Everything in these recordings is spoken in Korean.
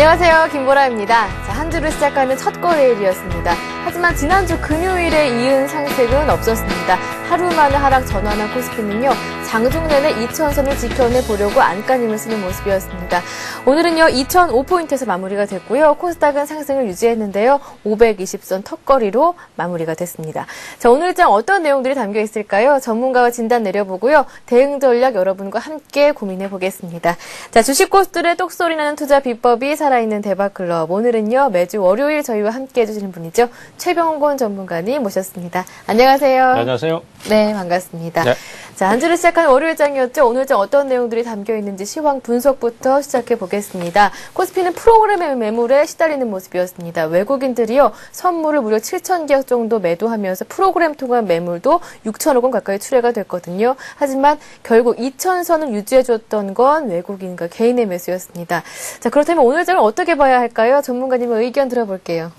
안녕하세요, 김보라입니다. 자, 한 주를 시작하는 첫 거래일이었습니다. 하지만 지난주 금요일에 이은 상승은 없었습니다. 하루 만에 하락 전환한 코스피는요, 장중 내내 2000선을 지켜내보려고 안간힘을 쓰는 모습이었습니다. 오늘은요, 2005포인트에서 마무리가 됐고요. 코스닥은 상승을 유지했는데요. 520선 턱걸이로 마무리가 됐습니다. 자, 오늘 장 어떤 내용들이 담겨 있을까요? 전문가와 진단 내려보고요. 대응 전략 여러분과 함께 고민해 보겠습니다. 자, 주식 고수들의 똑소리 나는 투자 비법이 살아있는 대박클럽. 오늘은요, 매주 월요일 저희와 함께 해주시는 분이죠. 최병곤 전문가님 모셨습니다. 안녕하세요. 네, 안녕하세요. 네, 반갑습니다. 네. 자, 한 주를 시작한 월요일장이었죠. 오늘장 어떤 내용들이 담겨 있는지 시황 분석부터 시작해 보겠습니다. 코스피는 프로그램 매물에 시달리는 모습이었습니다. 외국인들이요, 선물을 무려 7,000개억 정도 매도하면서 프로그램 통한 매물도 6천억 원 가까이 출회가 됐거든요. 하지만 결국 2,000선을 유지해줬던 건 외국인과 개인의 매수였습니다. 자, 그렇다면 오늘장을 어떻게 봐야 할까요? 전문가님의 의견 들어볼게요.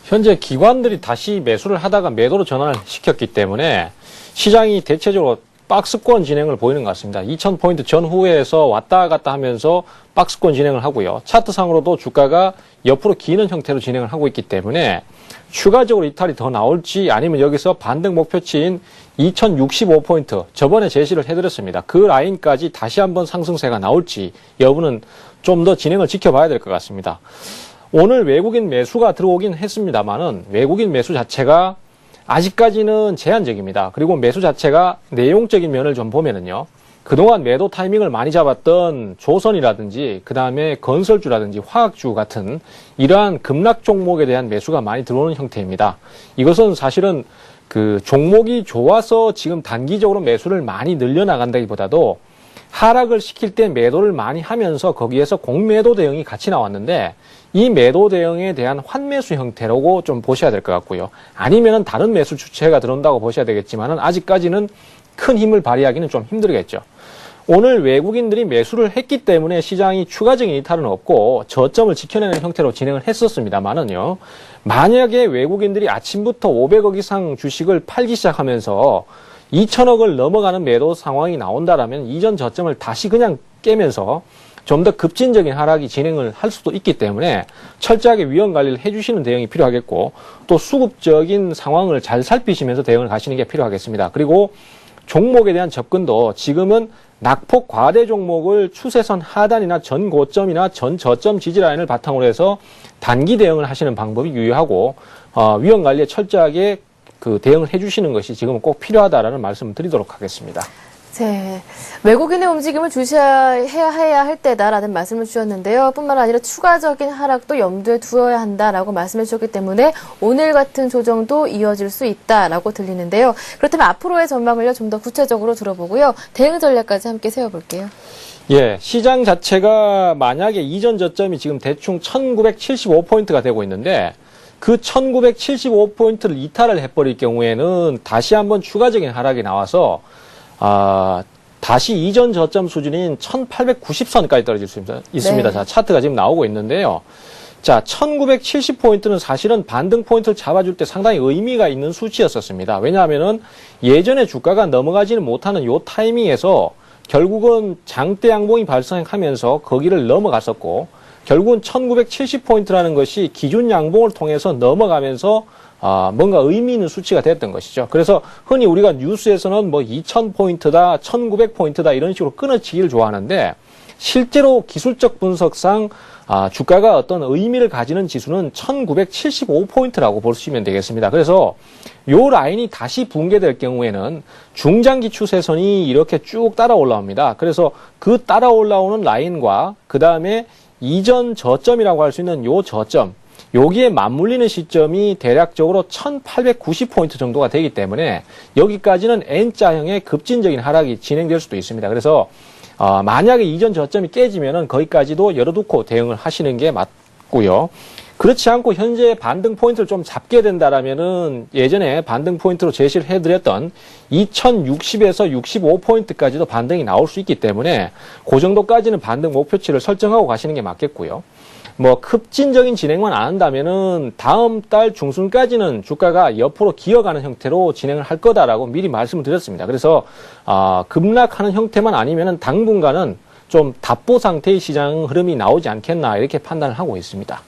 현재 기관들이 다시 매수를 하다가 매도로 전환을 시켰기 때문에 시장이 대체적으로 박스권 진행을 보이는 것 같습니다. 2000포인트 전후에서 왔다 갔다 하면서 박스권 진행을 하고요. 차트상으로도 주가가 옆으로 기는 형태로 진행을 하고 있기 때문에 추가적으로 이탈이 더 나올지 아니면 여기서 반등 목표치인 2065포인트 저번에 제시를 해드렸습니다. 그 라인까지 다시 한번 상승세가 나올지 여부는 좀 더 진행을 지켜봐야 될 것 같습니다. 오늘 외국인 매수가 들어오긴 했습니다만은 외국인 매수 자체가 아직까지는 제한적입니다. 그리고 매수 자체가 내용적인 면을 좀 보면은요. 그동안 매도 타이밍을 많이 잡았던 조선이라든지 그 다음에 건설주라든지 화학주 같은 이러한 급락 종목에 대한 매수가 많이 들어오는 형태입니다. 이것은 사실은 그 종목이 좋아서 지금 단기적으로 매수를 많이 늘려나간다기보다도 하락을 시킬 때 매도를 많이 하면서 거기에서 공매도 대응이 같이 나왔는데 이 매도 대응에 대한 환매수 형태라고 좀 보셔야 될 것 같고요. 아니면은 다른 매수 주체가 들어온다고 보셔야 되겠지만은 아직까지는 큰 힘을 발휘하기는 좀 힘들겠죠. 오늘 외국인들이 매수를 했기 때문에 시장이 추가적인 이탈은 없고 저점을 지켜내는 형태로 진행을 했었습니다만은요. 만약에 외국인들이 아침부터 500억 이상 주식을 팔기 시작하면서 2천억을 넘어가는 매도 상황이 나온다라면 이전 저점을 다시 그냥 깨면서 좀 더 급진적인 하락이 진행을 할 수도 있기 때문에 철저하게 위험 관리를 해주시는 대응이 필요하겠고 또 수급적인 상황을 잘 살피시면서 대응을 가시는 게 필요하겠습니다. 그리고 종목에 대한 접근도 지금은 낙폭 과대 종목을 추세선 하단이나 전 고점이나 전 저점 지지라인을 바탕으로 해서 단기 대응을 하시는 방법이 유효하고 위험 관리에 철저하게 그 대응을 해주시는 것이 지금은 꼭 필요하다라는 말씀을 드리도록 하겠습니다. 네, 외국인의 움직임을 주시해야 할 때다라는 말씀을 주셨는데요. 뿐만 아니라 추가적인 하락도 염두에 두어야 한다라고 말씀해 주셨기 때문에 오늘 같은 조정도 이어질 수 있다라고 들리는데요. 그렇다면 앞으로의 전망을요, 좀 더 구체적으로 들어보고요. 대응 전략까지 함께 세워볼게요. 예, 시장 자체가 만약에 이전 저점이 지금 대충 1975포인트가 되고 있는데 그 1975포인트를 이탈을 해버릴 경우에는 다시 한번 추가적인 하락이 나와서 다시 이전 저점 수준인 1890선까지 떨어질 수 있습니다. 네. 자, 차트가 지금 나오고 있는데요. 자, 1970포인트는 사실은 반등 포인트를 잡아줄 때 상당히 의미가 있는 수치였었습니다. 왜냐하면은 예전에 주가가 넘어가지는 못하는 요 타이밍에서 결국은 장대 양봉이 발생하면서 거기를 넘어갔었고 결국은 1970포인트라는 것이 기준 양봉을 통해서 넘어가면서 뭔가 의미 있는 수치가 됐던 것이죠. 그래서 흔히 우리가 뉴스에서는 뭐 2000포인트다, 1900포인트다 이런 식으로 끊어치기를 좋아하는데 실제로 기술적 분석상 주가가 어떤 의미를 가지는 지수는 1975포인트라고 보시면 되겠습니다. 그래서 요 라인이 다시 붕괴될 경우에는 중장기 추세선이 이렇게 쭉 따라 올라옵니다. 그래서 그 따라 올라오는 라인과 그 다음에 이전 저점이라고 할 수 있는 요 저점, 여기에 맞물리는 시점이 대략적으로 1890포인트 정도가 되기 때문에 여기까지는 N자형의 급진적인 하락이 진행될 수도 있습니다. 그래서 만약에 이전 저점이 깨지면은 거기까지도 열어두고 대응을 하시는 게 맞고요. 그렇지 않고 현재 반등 포인트를 좀 잡게 된다라면은 예전에 반등 포인트로 제시를 해드렸던 2060에서 65포인트까지도 반등이 나올 수 있기 때문에 그 정도까지는 반등 목표치를 설정하고 가시는 게 맞겠고요. 뭐 급진적인 진행만 안 한다면은 다음 달 중순까지는 주가가 옆으로 기어가는 형태로 진행을 할 거다라고 미리 말씀을 드렸습니다. 그래서 급락하는 형태만 아니면은 당분간은 좀 답보 상태의 시장 흐름이 나오지 않겠나 이렇게 판단을 하고 있습니다.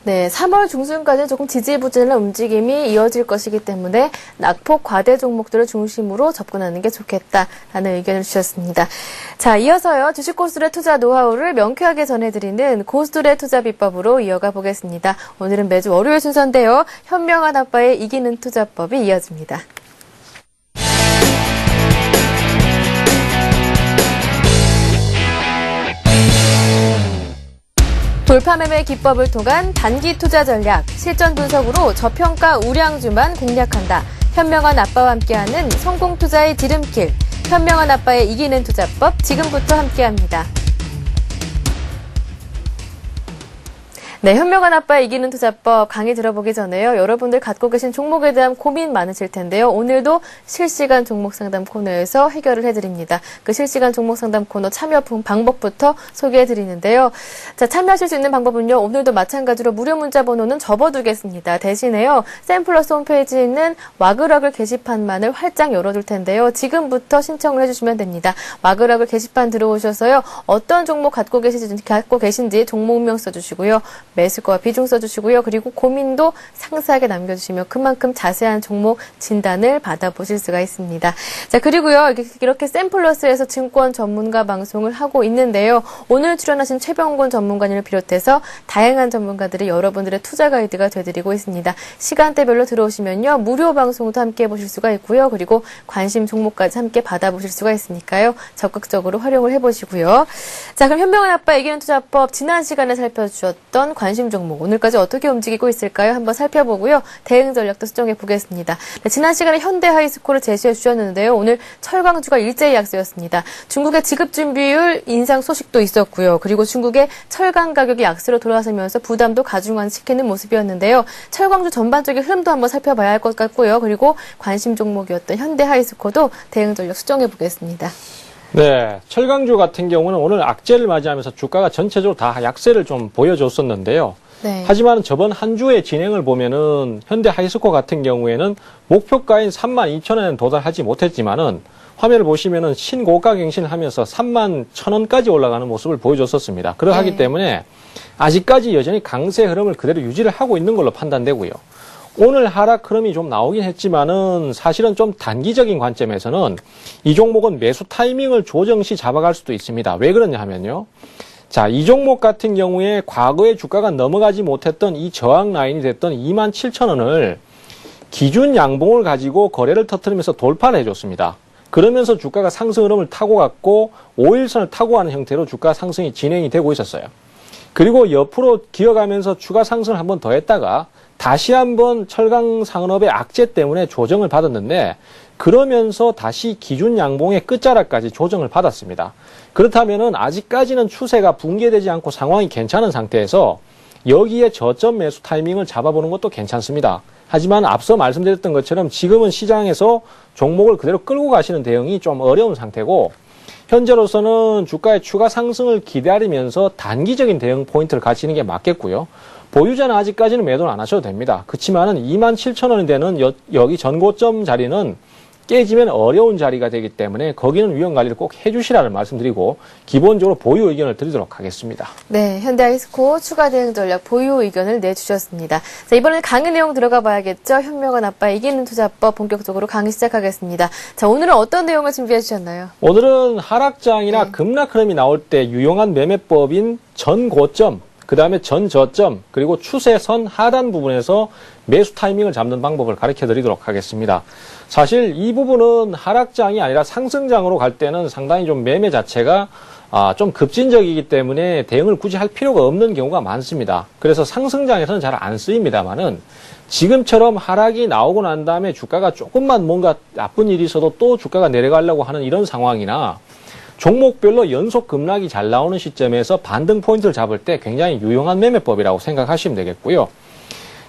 네, 3월 중순까지 조금 지지부진한 움직임이 이어질 것이기 때문에 낙폭 과대 종목들을 중심으로 접근하는 게 좋겠다라는 의견을 주셨습니다. 자, 이어서요. 주식 고수들의 투자 노하우를 명쾌하게 전해드리는 고수들의 투자 비법으로 이어가 보겠습니다. 오늘은 매주 월요일 순서인데요. 현명한 아빠의 이기는 투자법이 이어집니다. 돌파 매매 기법을 통한 단기 투자 전략, 실전 분석으로 저평가 우량주만 공략한다. 현명한 아빠와 함께하는 성공 투자의 지름길. 현명한 아빠의 이기는 투자법 지금부터 함께합니다. 네, 현명한 아빠의 이기는 투자법 강의 들어보기 전에요. 여러분들 갖고 계신 종목에 대한 고민 많으실 텐데요. 오늘도 실시간 종목 상담 코너에서 해결을 해드립니다. 그 실시간 종목 상담 코너 참여 방법부터 소개해드리는데요. 자, 참여하실 수 있는 방법은요. 오늘도 마찬가지로 무료 문자 번호는 접어두겠습니다. 대신에요. 샘플러스 홈페이지에 있는 와글와글 게시판만을 활짝 열어둘 텐데요. 지금부터 신청을 해주시면 됩니다. 와글와글 게시판 들어오셔서요. 어떤 종목 갖고 계신지 종목명 써주시고요. 매수가와 비중 써주시고요. 그리고 고민도 상세하게 남겨주시면 그만큼 자세한 종목 진단을 받아보실 수가 있습니다. 자, 그리고요. 이렇게 샘플러스에서 증권 전문가 방송을 하고 있는데요. 오늘 출연하신 최병곤 전문가님을 비롯해서 다양한 전문가들이 여러분들의 투자 가이드가 되드리고 있습니다. 시간대별로 들어오시면요. 무료 방송도 함께 해보실 수가 있고요. 그리고 관심 종목까지 함께 받아보실 수가 있으니까요. 적극적으로 활용을 해보시고요. 자, 그럼 현명한 아빠 이기는 투자법 지난 시간에 살펴주셨던 관심 종목 오늘까지 어떻게 움직이고 있을까요? 한번 살펴보고요. 대응 전략도 수정해 보겠습니다. 네, 지난 시간에 현대 하이스코를 제시해 주셨는데요. 오늘 철강주가 일제히 약세였습니다. 중국의 지급 준비율 인상 소식도 있었고요. 그리고 중국의 철강 가격이 약세로 돌아서면서 부담도 가중시키는 모습이었는데요. 철강주 전반적인 흐름도 한번 살펴봐야 할 것 같고요. 그리고 관심 종목이었던 현대 하이스코도 대응 전략 수정해 보겠습니다. 네, 철강주 같은 경우는 오늘 악재를 맞이하면서 주가가 전체적으로 다 약세를 좀 보여줬었는데요. 네. 하지만 저번 한 주의 진행을 보면은 현대 하이스코 같은 경우에는 목표가인 32,000원에는 도달하지 못했지만은 화면을 보시면은 신고가 갱신하면서 31,000원까지 올라가는 모습을 보여줬었습니다. 그러하기 네. 때문에 아직까지 여전히 강세 흐름을 그대로 유지를 하고 있는 걸로 판단되고요. 오늘 하락 흐름이 좀 나오긴 했지만은 사실은 좀 단기적인 관점에서는 이 종목은 매수 타이밍을 조정 시 잡아갈 수도 있습니다. 왜 그러냐 하면요. 자, 이 종목 같은 경우에 과거에 주가가 넘어가지 못했던 이 저항 라인이 됐던 27,000원을 기준 양봉을 가지고 거래를 터뜨리면서 돌파를 해줬습니다. 그러면서 주가가 상승 흐름을 타고 갔고 5일선을 타고 가는 형태로 주가 상승이 진행이 되고 있었어요. 그리고 옆으로 기어가면서 추가 상승을 한 번 더 했다가 다시 한번 철강 산업의 악재 때문에 조정을 받았는데 그러면서 다시 기준 양봉의 끝자락까지 조정을 받았습니다. 그렇다면은 아직까지는 추세가 붕괴되지 않고 상황이 괜찮은 상태에서 여기에 저점 매수 타이밍을 잡아보는 것도 괜찮습니다. 하지만 앞서 말씀드렸던 것처럼 지금은 시장에서 종목을 그대로 끌고 가시는 대응이 좀 어려운 상태고 현재로서는 주가의 추가 상승을 기다리면서 단기적인 대응 포인트를 가지는 게 맞겠고요. 보유자는 아직까지는 매도는 안 하셔도 됩니다. 그렇지만은 27,000원이 되는 여기 전고점 자리는 깨지면 어려운 자리가 되기 때문에 거기는 위험 관리를 꼭 해주시라는 말씀드리고 기본적으로 보유 의견을 드리도록 하겠습니다. 네, 현대하이스코 추가 대응 전략 보유 의견을 내주셨습니다. 자, 이번에는 강의 내용 들어가 봐야겠죠. 현명한 아빠 이기는 투자법 본격적으로 강의 시작하겠습니다. 자, 오늘은 어떤 내용을 준비해 주셨나요? 오늘은 하락장이나 급락 흐름이 나올 때 유용한 매매법인 전고점, 그 다음에 전저점, 그리고 추세선 하단 부분에서 매수 타이밍을 잡는 방법을 가르쳐 드리도록 하겠습니다. 사실 이 부분은 하락장이 아니라 상승장으로 갈 때는 상당히 좀 매매 자체가 좀 급진적이기 때문에 대응을 굳이 할 필요가 없는 경우가 많습니다. 그래서 상승장에서는 잘 안 쓰입니다만은 지금처럼 하락이 나오고 난 다음에 주가가 조금만 뭔가 나쁜 일이 있어도 또 주가가 내려가려고 하는 이런 상황이나 종목별로 연속 급락이 잘 나오는 시점에서 반등 포인트를 잡을 때 굉장히 유용한 매매법이라고 생각하시면 되겠고요.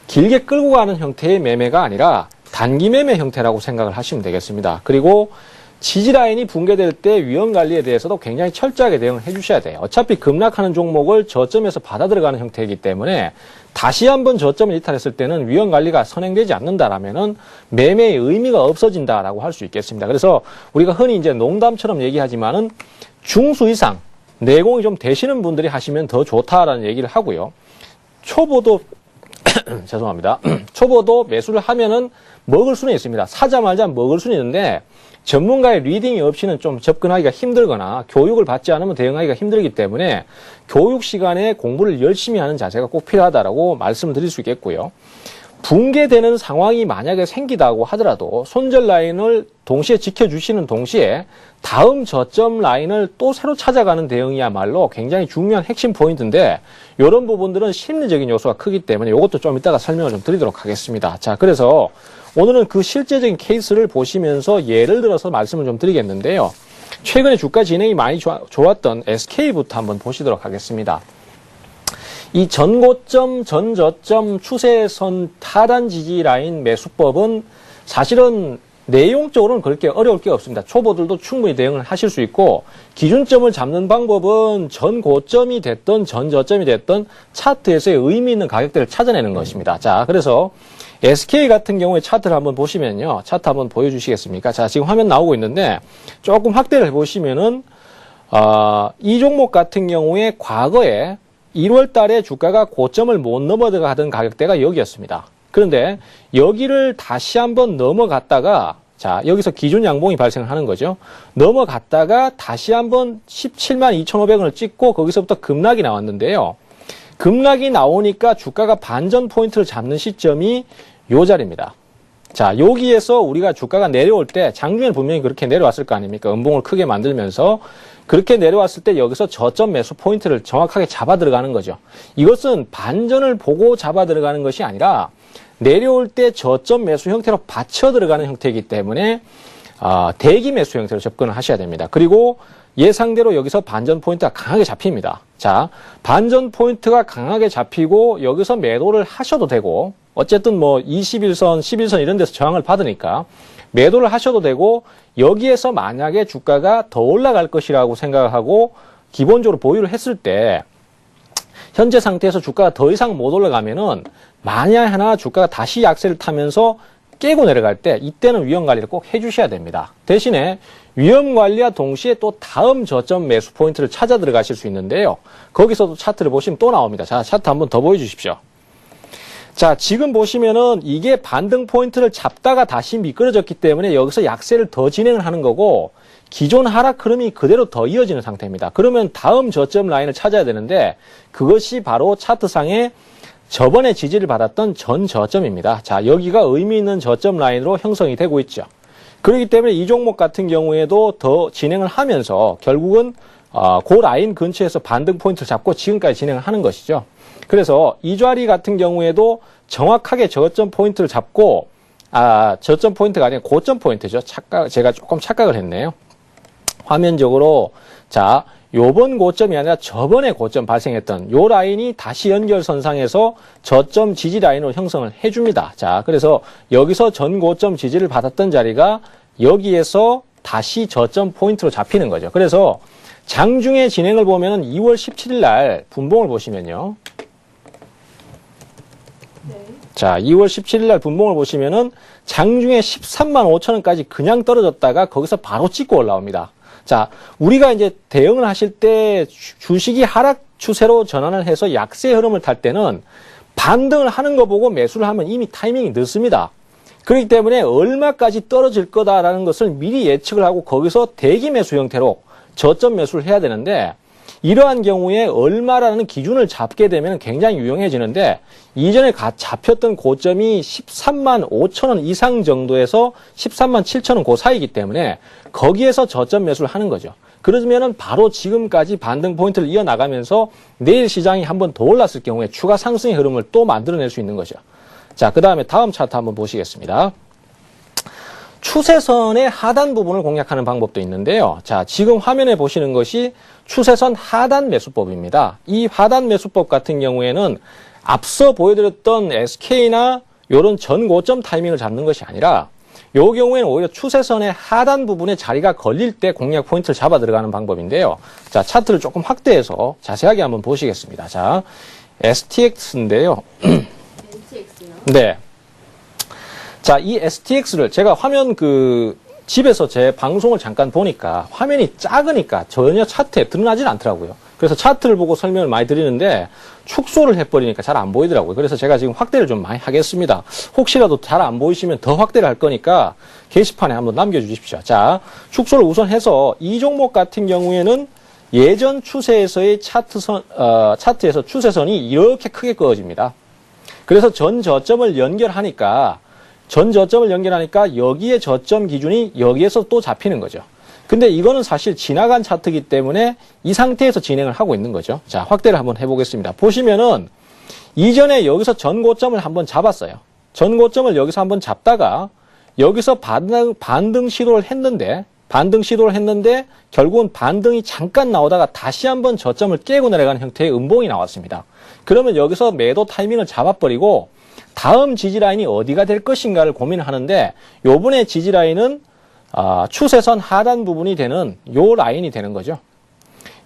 길게 끌고 가는 형태의 매매가 아니라 단기 매매 형태라고 생각을 하시면 되겠습니다. 그리고 지지라인이 붕괴될 때 위험 관리에 대해서도 굉장히 철저하게 대응을 해주셔야 돼요. 어차피 급락하는 종목을 저점에서 받아 들어가는 형태이기 때문에 다시 한번 저점을 이탈했을 때는 위험 관리가 선행되지 않는다라면은 매매의 의미가 없어진다라고 할 수 있겠습니다. 그래서 우리가 흔히 이제 농담처럼 얘기하지만은 중수 이상 내공이 좀 되시는 분들이 하시면 더 좋다라는 얘기를 하고요. 초보도 죄송합니다. 초보도 매수를 하면은 먹을 수는 있습니다. 사자마자 먹을 수는 있는데 전문가의 리딩이 없이는 좀 접근하기가 힘들거나 교육을 받지 않으면 대응하기가 힘들기 때문에 교육 시간에 공부를 열심히 하는 자세가 꼭 필요하다라고 말씀을 드릴 수 있겠고요. 붕괴되는 상황이 만약에 생기다고 하더라도 손절 라인을 동시에 지켜주시는 동시에 다음 저점 라인을 또 새로 찾아가는 대응이야말로 굉장히 중요한 핵심 포인트인데 이런 부분들은 심리적인 요소가 크기 때문에 이것도 좀 이따가 설명을 좀 드리도록 하겠습니다. 자, 그래서 오늘은 그 실제적인 케이스를 보시면서 예를 들어서 말씀을 좀 드리겠는데요. 최근에 주가 진행이 많이 좋았던 SK부터 한번 보시도록 하겠습니다. 이 전고점, 전저점, 추세선, 하단 지지 라인 매수법은 사실은 내용적으로는 그렇게 어려울 게 없습니다. 초보들도 충분히 대응을 하실 수 있고 기준점을 잡는 방법은 전고점이 됐든 전저점이 됐든 차트에서의 의미 있는 가격대를 찾아내는 것입니다. 자, 그래서 SK 같은 경우에 차트를 한번 보시면요. 차트 한번 보여주시겠습니까? 자, 지금 화면 나오고 있는데 조금 확대를 해보시면은 이 종목 같은 경우에 과거에 1월 달에 주가가 고점을 못 넘어가던 가격대가 여기였습니다. 그런데 여기를 다시 한번 넘어갔다가 자, 여기서 기준 양봉이 발생하는 거죠. 넘어갔다가 다시 한번 17만 2,500원을 찍고 거기서부터 급락이 나왔는데요. 급락이 나오니까 주가가 반전 포인트를 잡는 시점이 요 자리입니다. 자, 여기에서 우리가 주가가 내려올 때 장중에는 분명히 그렇게 내려왔을 거 아닙니까? 음봉을 크게 만들면서 그렇게 내려왔을 때 여기서 저점 매수 포인트를 정확하게 잡아 들어가는 거죠. 이것은 반전을 보고 잡아 들어가는 것이 아니라 내려올 때 저점 매수 형태로 받쳐 들어가는 형태이기 때문에 대기 매수 형태로 접근을 하셔야 됩니다. 그리고 예상대로 여기서 반전 포인트가 강하게 잡힙니다. 자, 반전 포인트가 강하게 잡히고 여기서 매도를 하셔도 되고 어쨌든 뭐 21선, 11선 이런 데서 저항을 받으니까 매도를 하셔도 되고 여기에서 만약에 주가가 더 올라갈 것이라고 생각하고 기본적으로 보유를 했을 때 현재 상태에서 주가가 더 이상 못 올라가면은 만약 하나 주가가 다시 약세를 타면서 깨고 내려갈 때 이때는 위험 관리를 꼭 해주셔야 됩니다. 대신에 위험 관리와 동시에 또 다음 저점 매수 포인트를 찾아 들어가실 수 있는데요. 거기서도 차트를 보시면 또 나옵니다. 자, 차트 한번 더 보여주십시오. 자, 지금 보시면은 이게 반등 포인트를 잡다가 다시 미끄러졌기 때문에 여기서 약세를 더 진행을 하는 거고 기존 하락 흐름이 그대로 더 이어지는 상태입니다. 그러면 다음 저점 라인을 찾아야 되는데 그것이 바로 차트상에 저번에 지지를 받았던 전 저점입니다. 자, 여기가 의미 있는 저점 라인으로 형성이 되고 있죠. 그렇기 때문에 이 종목 같은 경우에도 더 진행을 하면서 결국은 그 라인 근처에서 반등 포인트를 잡고 지금까지 진행을 하는 것이죠. 그래서 이 자리 같은 경우에도 정확하게 저점 포인트를 잡고 저점 포인트가 아니라 고점 포인트죠. 제가 조금 착각을 했네요. 화면적으로 자, 요번 고점이 아니라 저번에 고점 발생했던 요 라인이 다시 연결선상에서 저점 지지 라인으로 형성을 해줍니다. 자, 그래서 여기서 전 고점 지지를 받았던 자리가 여기에서 다시 저점 포인트로 잡히는 거죠. 그래서 장중에 진행을 보면은 2월 17일 날 분봉을 보시면요. 자, 2월 17일 날 분봉을 보시면은 장중에 13만 5천 원까지 그냥 떨어졌다가 거기서 바로 찍고 올라옵니다. 자, 우리가 이제 대응을 하실 때 주식이 하락 추세로 전환을 해서 약세 흐름을 탈 때는 반등을 하는 거 보고 매수를 하면 이미 타이밍이 늦습니다. 그렇기 때문에 얼마까지 떨어질 거다라는 것을 미리 예측을 하고 거기서 대기 매수 형태로 저점 매수를 해야 되는데 이러한 경우에 얼마라는 기준을 잡게 되면 굉장히 유용해지는데 이전에 잡혔던 고점이 13만 5천 원 이상 정도에서 13만 7천 원 그 사이이기 때문에 거기에서 저점 매수를 하는 거죠. 그러면은 바로 지금까지 반등 포인트를 이어나가면서 내일 시장이 한번 더 올랐을 경우에 추가 상승의 흐름을 또 만들어낼 수 있는 거죠. 자, 그 다음에 다음 차트 한번 보시겠습니다. 추세선의 하단 부분을 공략하는 방법도 있는데요. 자, 지금 화면에 보시는 것이 추세선 하단 매수법입니다. 이 하단 매수법 같은 경우에는 앞서 보여드렸던 SK나 이런 전고점 타이밍을 잡는 것이 아니라 이 경우에는 오히려 추세선의 하단 부분에 자리가 걸릴 때 공략 포인트를 잡아 들어가는 방법인데요. 자, 차트를 조금 확대해서 자세하게 한번 보시겠습니다. 자, STX인데요. STX요? 네. 자, 이 STX를 제가 화면 집에서 제 방송을 잠깐 보니까 화면이 작으니까 전혀 차트에 드러나질 않더라고요. 그래서 차트를 보고 설명을 많이 드리는데 축소를 해버리니까 잘 안 보이더라고요. 그래서 제가 지금 확대를 좀 많이 하겠습니다. 혹시라도 잘 안 보이시면 더 확대를 할 거니까 게시판에 한번 남겨주십시오. 자, 축소를 우선 해서 이 종목 같은 경우에는 예전 추세에서의 차트에서 추세선이 이렇게 크게 그어집니다. 그래서 전 저점을 연결하니까 여기에 저점 기준이 여기에서 또 잡히는 거죠. 근데 이거는 사실 지나간 차트이기 때문에 이 상태에서 진행을 하고 있는 거죠. 자, 확대를 한번 해보겠습니다. 보시면은 이전에 여기서 전고점을 한번 잡았어요. 전고점을 여기서 한번 잡다가 여기서 반등 시도를 했는데 결국은 반등이 잠깐 나오다가 다시 한번 저점을 깨고 내려가는 형태의 음봉이 나왔습니다. 그러면 여기서 매도 타이밍을 잡아버리고 다음 지지라인이 어디가 될 것인가를 고민을 하는데 요번에 지지라인은 추세선 하단 부분이 되는 요 라인이 되는 거죠.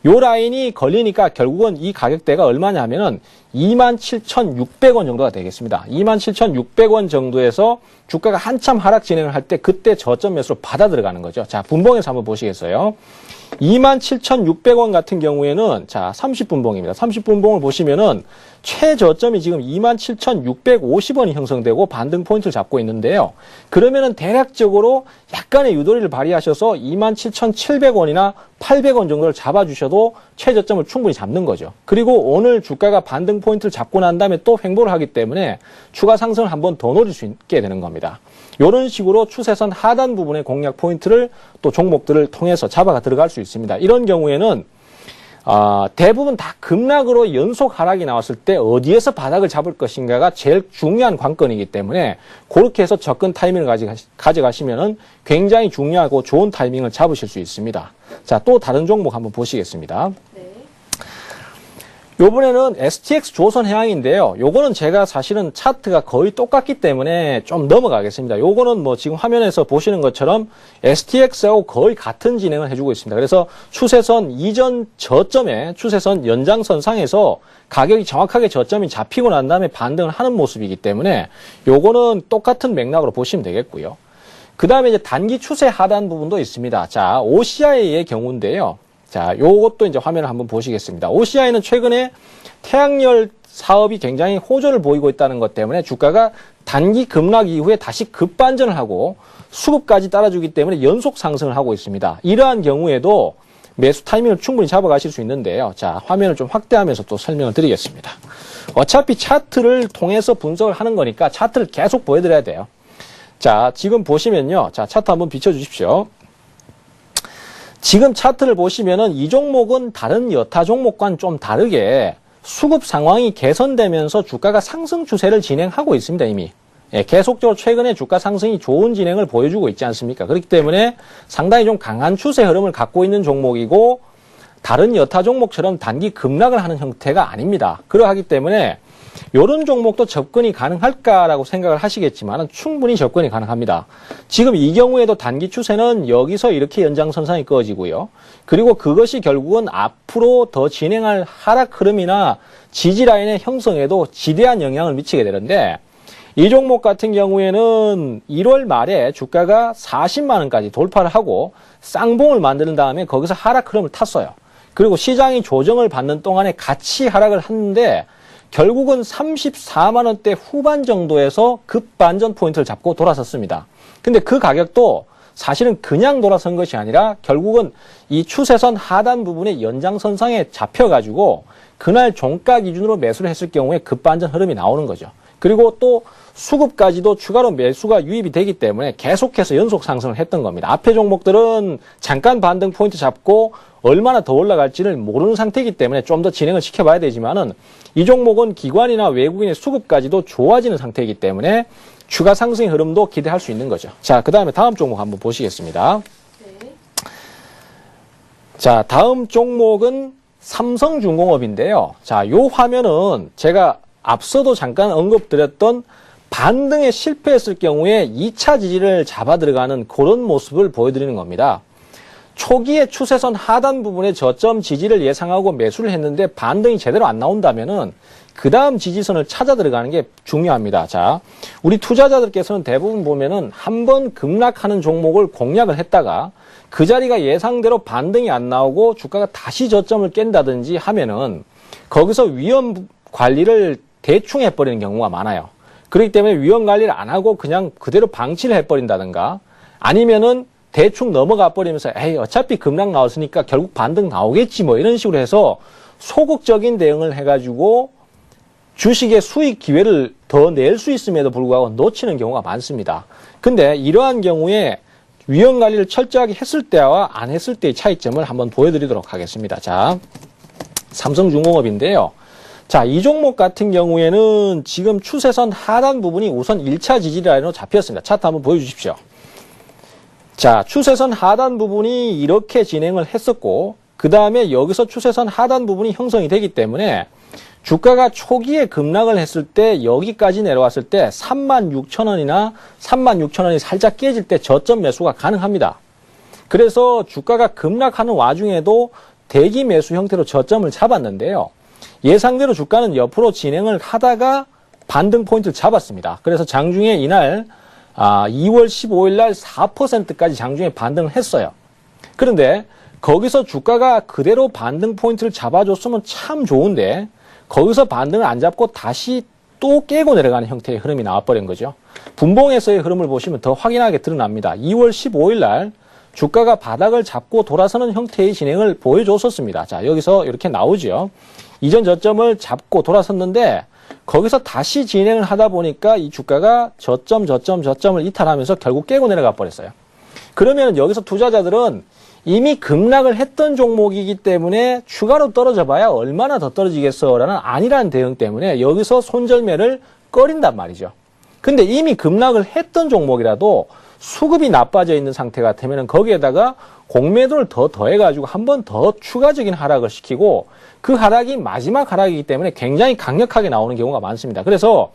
요 라인이 걸리니까 결국은 이 가격대가 얼마냐면은 27,600원 정도가 되겠습니다. 27,600원 정도에서 주가가 한참 하락 진행을 할 때 그때 저점 매수로 받아 들어가는 거죠. 자, 분봉에서 한번 보시겠어요? 27,600원 같은 경우에는 자, 30분봉입니다. 30분봉을 보시면은 최저점이 지금 27,650원이 형성되고 반등 포인트를 잡고 있는데요. 그러면은 대략적으로 약간의 유도리를 발휘하셔서 27,700원이나 800원 정도를 잡아주셔도 최저점을 충분히 잡는 거죠. 그리고 오늘 주가가 반등 포인트를 잡고 난 다음에 또 횡보를 하기 때문에 추가 상승을 한 번 더 노릴 수 있게 되는 겁니다. 이런 식으로 추세선 하단 부분의 공략 포인트를 또 종목들을 통해서 잡아가 들어갈 수 있습니다. 이런 경우에는 대부분 다 급락으로 연속 하락이 나왔을 때 어디에서 바닥을 잡을 것인가가 제일 중요한 관건이기 때문에 그렇게 해서 접근 타이밍을 가져가시면은 굉장히 중요하고 좋은 타이밍을 잡으실 수 있습니다. 자, 또 다른 종목 한번 보시겠습니다. 요번에는 STX 조선해양인데요. 요거는 제가 사실은 차트가 거의 똑같기 때문에 좀 넘어가겠습니다. 요거는 뭐 지금 화면에서 보시는 것처럼 STX하고 거의 같은 진행을 해주고 있습니다. 그래서 추세선 이전 저점에 추세선 연장선상에서 가격이 정확하게 저점이 잡히고 난 다음에 반등을 하는 모습이기 때문에 요거는 똑같은 맥락으로 보시면 되겠고요. 그 다음에 이제 단기 추세 하단 부분도 있습니다. 자, OCI의 경우인데요. 자, 요것도 이제 화면을 한번 보시겠습니다. OCI는 최근에 태양열 사업이 굉장히 호조를 보이고 있다는 것 때문에 주가가 단기 급락 이후에 다시 급반전을 하고 수급까지 따라주기 때문에 연속 상승을 하고 있습니다. 이러한 경우에도 매수 타이밍을 충분히 잡아가실 수 있는데요. 자, 화면을 좀 확대하면서 또 설명을 드리겠습니다. 어차피 차트를 통해서 분석을 하는 거니까 차트를 계속 보여드려야 돼요. 자, 지금 보시면요. 자, 차트 한번 비춰주십시오. 지금 차트를 보시면은 이 종목은 다른 여타 종목과는 좀 다르게 수급 상황이 개선되면서 주가가 상승 추세를 진행하고 있습니다, 이미. 예, 계속적으로 최근에 주가 상승이 좋은 진행을 보여주고 있지 않습니까? 그렇기 때문에 상당히 좀 강한 추세 흐름을 갖고 있는 종목이고 다른 여타 종목처럼 단기 급락을 하는 형태가 아닙니다. 그러하기 때문에 이런 종목도 접근이 가능할까라고 생각을 하시겠지만 충분히 접근이 가능합니다. 지금 이 경우에도 단기 추세는 여기서 이렇게 연장선상이 그어지고요. 그리고 그것이 결국은 앞으로 더 진행할 하락 흐름이나 지지라인의 형성에도 지대한 영향을 미치게 되는데 이 종목 같은 경우에는 1월 말에 주가가 40만 원까지 돌파를 하고 쌍봉을 만든 다음에 거기서 하락 흐름을 탔어요. 그리고 시장이 조정을 받는 동안에 같이 하락을 하는데 결국은 34만 원대 후반 정도에서 급반전 포인트를 잡고 돌아섰습니다. 근데 그 가격도 사실은 그냥 돌아선 것이 아니라 결국은 이 추세선 하단 부분의 연장선상에 잡혀가지고 그날 종가 기준으로 매수를 했을 경우에 급반전 흐름이 나오는 거죠. 그리고 또 수급까지도 추가로 매수가 유입이 되기 때문에 계속해서 연속 상승을 했던 겁니다. 앞에 종목들은 잠깐 반등 포인트 잡고 얼마나 더 올라갈지를 모르는 상태이기 때문에 좀 더 진행을 시켜봐야 되지만은 이 종목은 기관이나 외국인의 수급까지도 좋아지는 상태이기 때문에 추가 상승의 흐름도 기대할 수 있는 거죠. 자, 그 다음에 다음 종목 한번 보시겠습니다. 자, 다음 종목은 삼성중공업인데요. 자, 요 화면은 제가 앞서도 잠깐 언급드렸던 반등에 실패했을 경우에 2차 지지를 잡아 들어가는 그런 모습을 보여드리는 겁니다. 초기에 추세선 하단 부분에 저점 지지를 예상하고 매수를 했는데 반등이 제대로 안 나온다면은 그 다음 지지선을 찾아 들어가는 게 중요합니다. 자, 우리 투자자들께서는 대부분 보면은 한번 급락하는 종목을 공략을 했다가 그 자리가 예상대로 반등이 안 나오고 주가가 다시 저점을 깬다든지 하면은 거기서 위험 관리를 대충 해버리는 경우가 많아요. 그렇기 때문에 위험 관리를 안 하고 그냥 그대로 방치를 해버린다든가 아니면은 대충 넘어가 버리면서 에이 어차피 급락 나왔으니까 결국 반등 나오겠지 뭐 이런 식으로 해서 소극적인 대응을 해가지고 주식의 수익 기회를 더 낼 수 있음에도 불구하고 놓치는 경우가 많습니다. 근데 이러한 경우에 위험 관리를 철저하게 했을 때와 안 했을 때의 차이점을 한번 보여드리도록 하겠습니다. 자, 삼성중공업인데요. 자, 이 종목 같은 경우에는 지금 추세선 하단 부분이 우선 1차 지지라인으로 잡혔습니다. 차트 한번 보여주십시오. 자, 추세선 하단 부분이 이렇게 진행을 했었고 그 다음에 여기서 추세선 하단 부분이 형성이 되기 때문에 주가가 초기에 급락을 했을 때 여기까지 내려왔을 때 36,000원이나 36,000원이 살짝 깨질 때 저점 매수가 가능합니다. 그래서 주가가 급락하는 와중에도 대기 매수 형태로 저점을 잡았는데요. 예상대로 주가는 옆으로 진행을 하다가 반등 포인트를 잡았습니다. 그래서 장중에 이날 2월 15일 날 4%까지 장중에 반등을 했어요. 그런데 거기서 주가가 그대로 반등 포인트를 잡아줬으면 참 좋은데 거기서 반등을 안 잡고 다시 또 깨고 내려가는 형태의 흐름이 나와버린 거죠. 분봉에서의 흐름을 보시면 더 확인하게 드러납니다. 2월 15일 날 주가가 바닥을 잡고 돌아서는 형태의 진행을 보여줬었습니다. 자, 여기서 이렇게 나오죠. 이전 저점을 잡고 돌아섰는데 거기서 다시 진행을 하다 보니까 이 주가가 저점을 이탈하면서 결국 깨고 내려가 버렸어요. 그러면 여기서 투자자들은 이미 급락을 했던 종목이기 때문에 추가로 떨어져 봐야 얼마나 더 떨어지겠어라는 아니라는 대응 때문에 여기서 손절매를 꺼린단 말이죠. 근데 이미 급락을 했던 종목이라도 수급이 나빠져 있는 상태 같으면 거기에다가 공매도를 더 더해가지고 한 번 더 추가적인 하락을 시키고 그 하락이 마지막 하락이기 때문에 굉장히 강력하게 나오는 경우가 많습니다. 그래서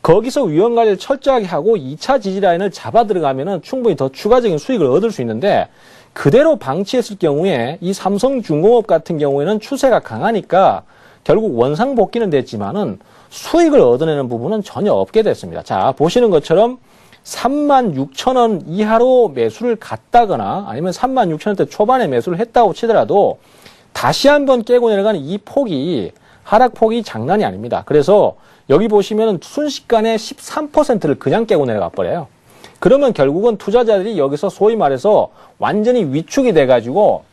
거기서 위험 관리를 철저하게 하고 2차 지지라인을 잡아 들어가면은 충분히 더 추가적인 수익을 얻을 수 있는데 그대로 방치했을 경우에 이 삼성중공업 같은 경우에는 추세가 강하니까 결국 원상복귀는 됐지만은 수익을 얻어내는 부분은 전혀 없게 됐습니다. 자, 보시는 것처럼 36,000원 이하로 매수를 갔다거나 아니면 36,000원대 초반에 매수를 했다고 치더라도 다시 한번 깨고 내려가는 이 폭이 하락폭이 장난이 아닙니다. 그래서 여기 보시면 순식간에 13%를 그냥 깨고 내려가 버려요. 그러면 결국은 투자자들이 여기서 소위 말해서 완전히 위축이 돼가지고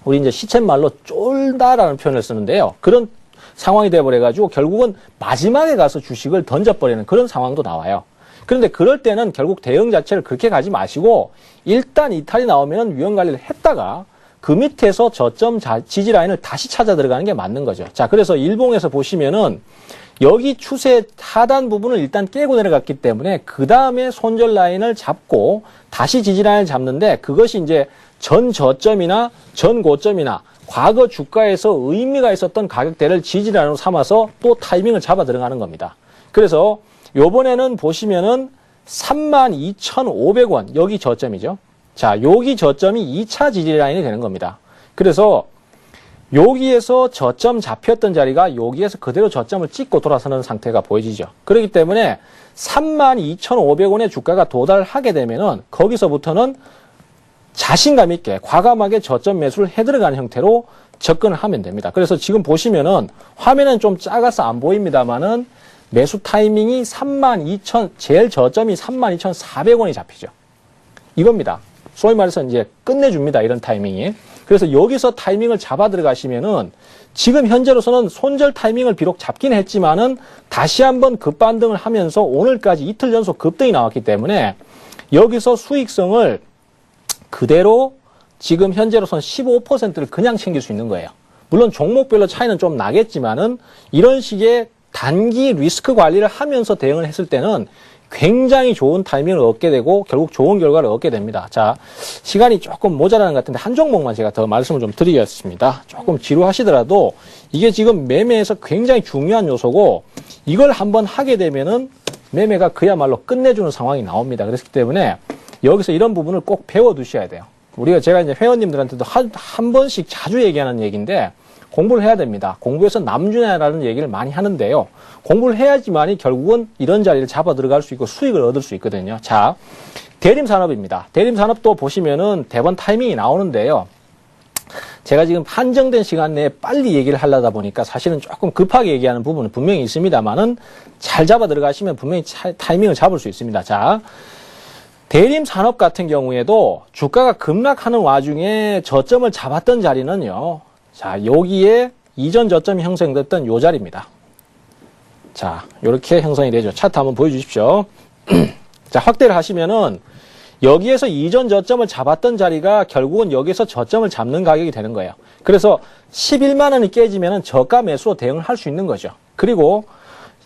우리 이제 시쳇말로 쫄다라는 표현을 쓰는데요. 그런 상황이 돼버려가지고 결국은 마지막에 가서 주식을 던져버리는 그런 상황도 나와요. 그런데 그럴 때는 결국 대응 자체를 그렇게 가지 마시고 일단 이탈이 나오면 위험 관리를 했다가 그 밑에서 저점 지지 라인을 다시 찾아 들어가는 게 맞는 거죠. 자, 그래서 일봉에서 보시면은 여기 추세 하단 부분을 일단 깨고 내려갔기 때문에 그 다음에 손절 라인을 잡고 다시 지지 라인을 잡는데 그것이 이제 전 저점이나 전 고점이나 과거 주가에서 의미가 있었던 가격대를 지지 라인으로 삼아서 또 타이밍을 잡아 들어가는 겁니다. 그래서 요번에는 보시면은 32,500원 여기 저점이죠. 자, 여기 저점이 2차 지지 라인이 되는 겁니다. 그래서 여기에서 저점 잡혔던 자리가 여기에서 그대로 저점을 찍고 돌아서는 상태가 보여지죠. 그렇기 때문에 32,500원의 주가가 도달하게 되면은 거기서부터는 자신감 있게 과감하게 저점 매수를 해 들어가는 형태로 접근을 하면 됩니다. 그래서 지금 보시면은 화면은 좀 작아서 안 보입니다만은 매수 타이밍이 32,000, 제일 저점이 32,400원이 잡히죠. 이겁니다. 소위 말해서 이제 끝내줍니다. 이런 타이밍이. 그래서 여기서 타이밍을 잡아 들어가시면은 지금 현재로서는 손절 타이밍을 비록 잡긴 했지만은 다시 한번 급반등을 하면서 오늘까지 이틀 연속 급등이 나왔기 때문에 여기서 수익성을 그대로 지금 현재로서는 15%를 그냥 챙길 수 있는 거예요. 물론 종목별로 차이는 좀 나겠지만은 이런 식의 단기 리스크 관리를 하면서 대응을 했을 때는 굉장히 좋은 타이밍을 얻게 되고 결국 좋은 결과를 얻게 됩니다. 자, 시간이 조금 모자라는 것 같은데 한 종목만 제가 더 말씀을 좀 드리겠습니다. 조금 지루하시더라도 이게 지금 매매에서 굉장히 중요한 요소고 이걸 한번 하게 되면은 매매가 그야말로 끝내주는 상황이 나옵니다. 그렇기 때문에 여기서 이런 부분을 꼭 배워 두셔야 돼요. 제가 이제 회원님들한테도 한 번씩 자주 얘기하는 얘기인데, 공부를 해야 됩니다. 공부해서 남준해라는 얘기를 많이 하는데요. 공부를 해야지만이 결국은 이런 자리를 잡아 들어갈 수 있고 수익을 얻을 수 있거든요. 자, 대림산업입니다. 대림산업도 보시면은 대번 타이밍이 나오는데요. 제가 지금 한정된 시간 내에 빨리 얘기를 하려다 보니까 사실은 조금 급하게 얘기하는 부분은 분명히 있습니다만은 잘 잡아 들어가시면 분명히 타이밍을 잡을 수 있습니다. 자, 대림산업 같은 경우에도 주가가 급락하는 와중에 저점을 잡았던 자리는요. 자, 여기에 이전 저점이 형성됐던 요 자리입니다. 자, 요렇게 형성이 되죠. 차트 한번 보여주십시오. 자, 확대를 하시면은 여기에서 이전 저점을 잡았던 자리가 결국은 여기에서 저점을 잡는 가격이 되는 거예요. 그래서 11만 원이 깨지면은 저가 매수로 대응을 할 수 있는 거죠. 그리고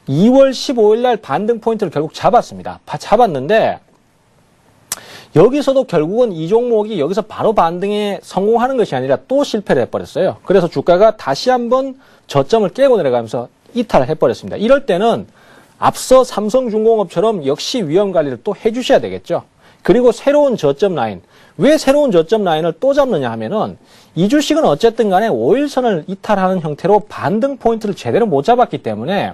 2월 15일 날 반등 포인트를 결국 잡았습니다. 잡았는데 여기서도 결국은 이 종목이 여기서 바로 반등에 성공하는 것이 아니라 또 실패를 해버렸어요. 그래서 주가가 다시 한번 저점을 깨고 내려가면서 이탈을 해버렸습니다. 이럴 때는 앞서 삼성중공업처럼 역시 위험 관리를 또 해주셔야 되겠죠. 그리고 새로운 저점 라인. 왜 새로운 저점 라인을 또 잡느냐 하면은 이 주식은 어쨌든 간에 5일선을 이탈하는 형태로 반등 포인트를 제대로 못 잡았기 때문에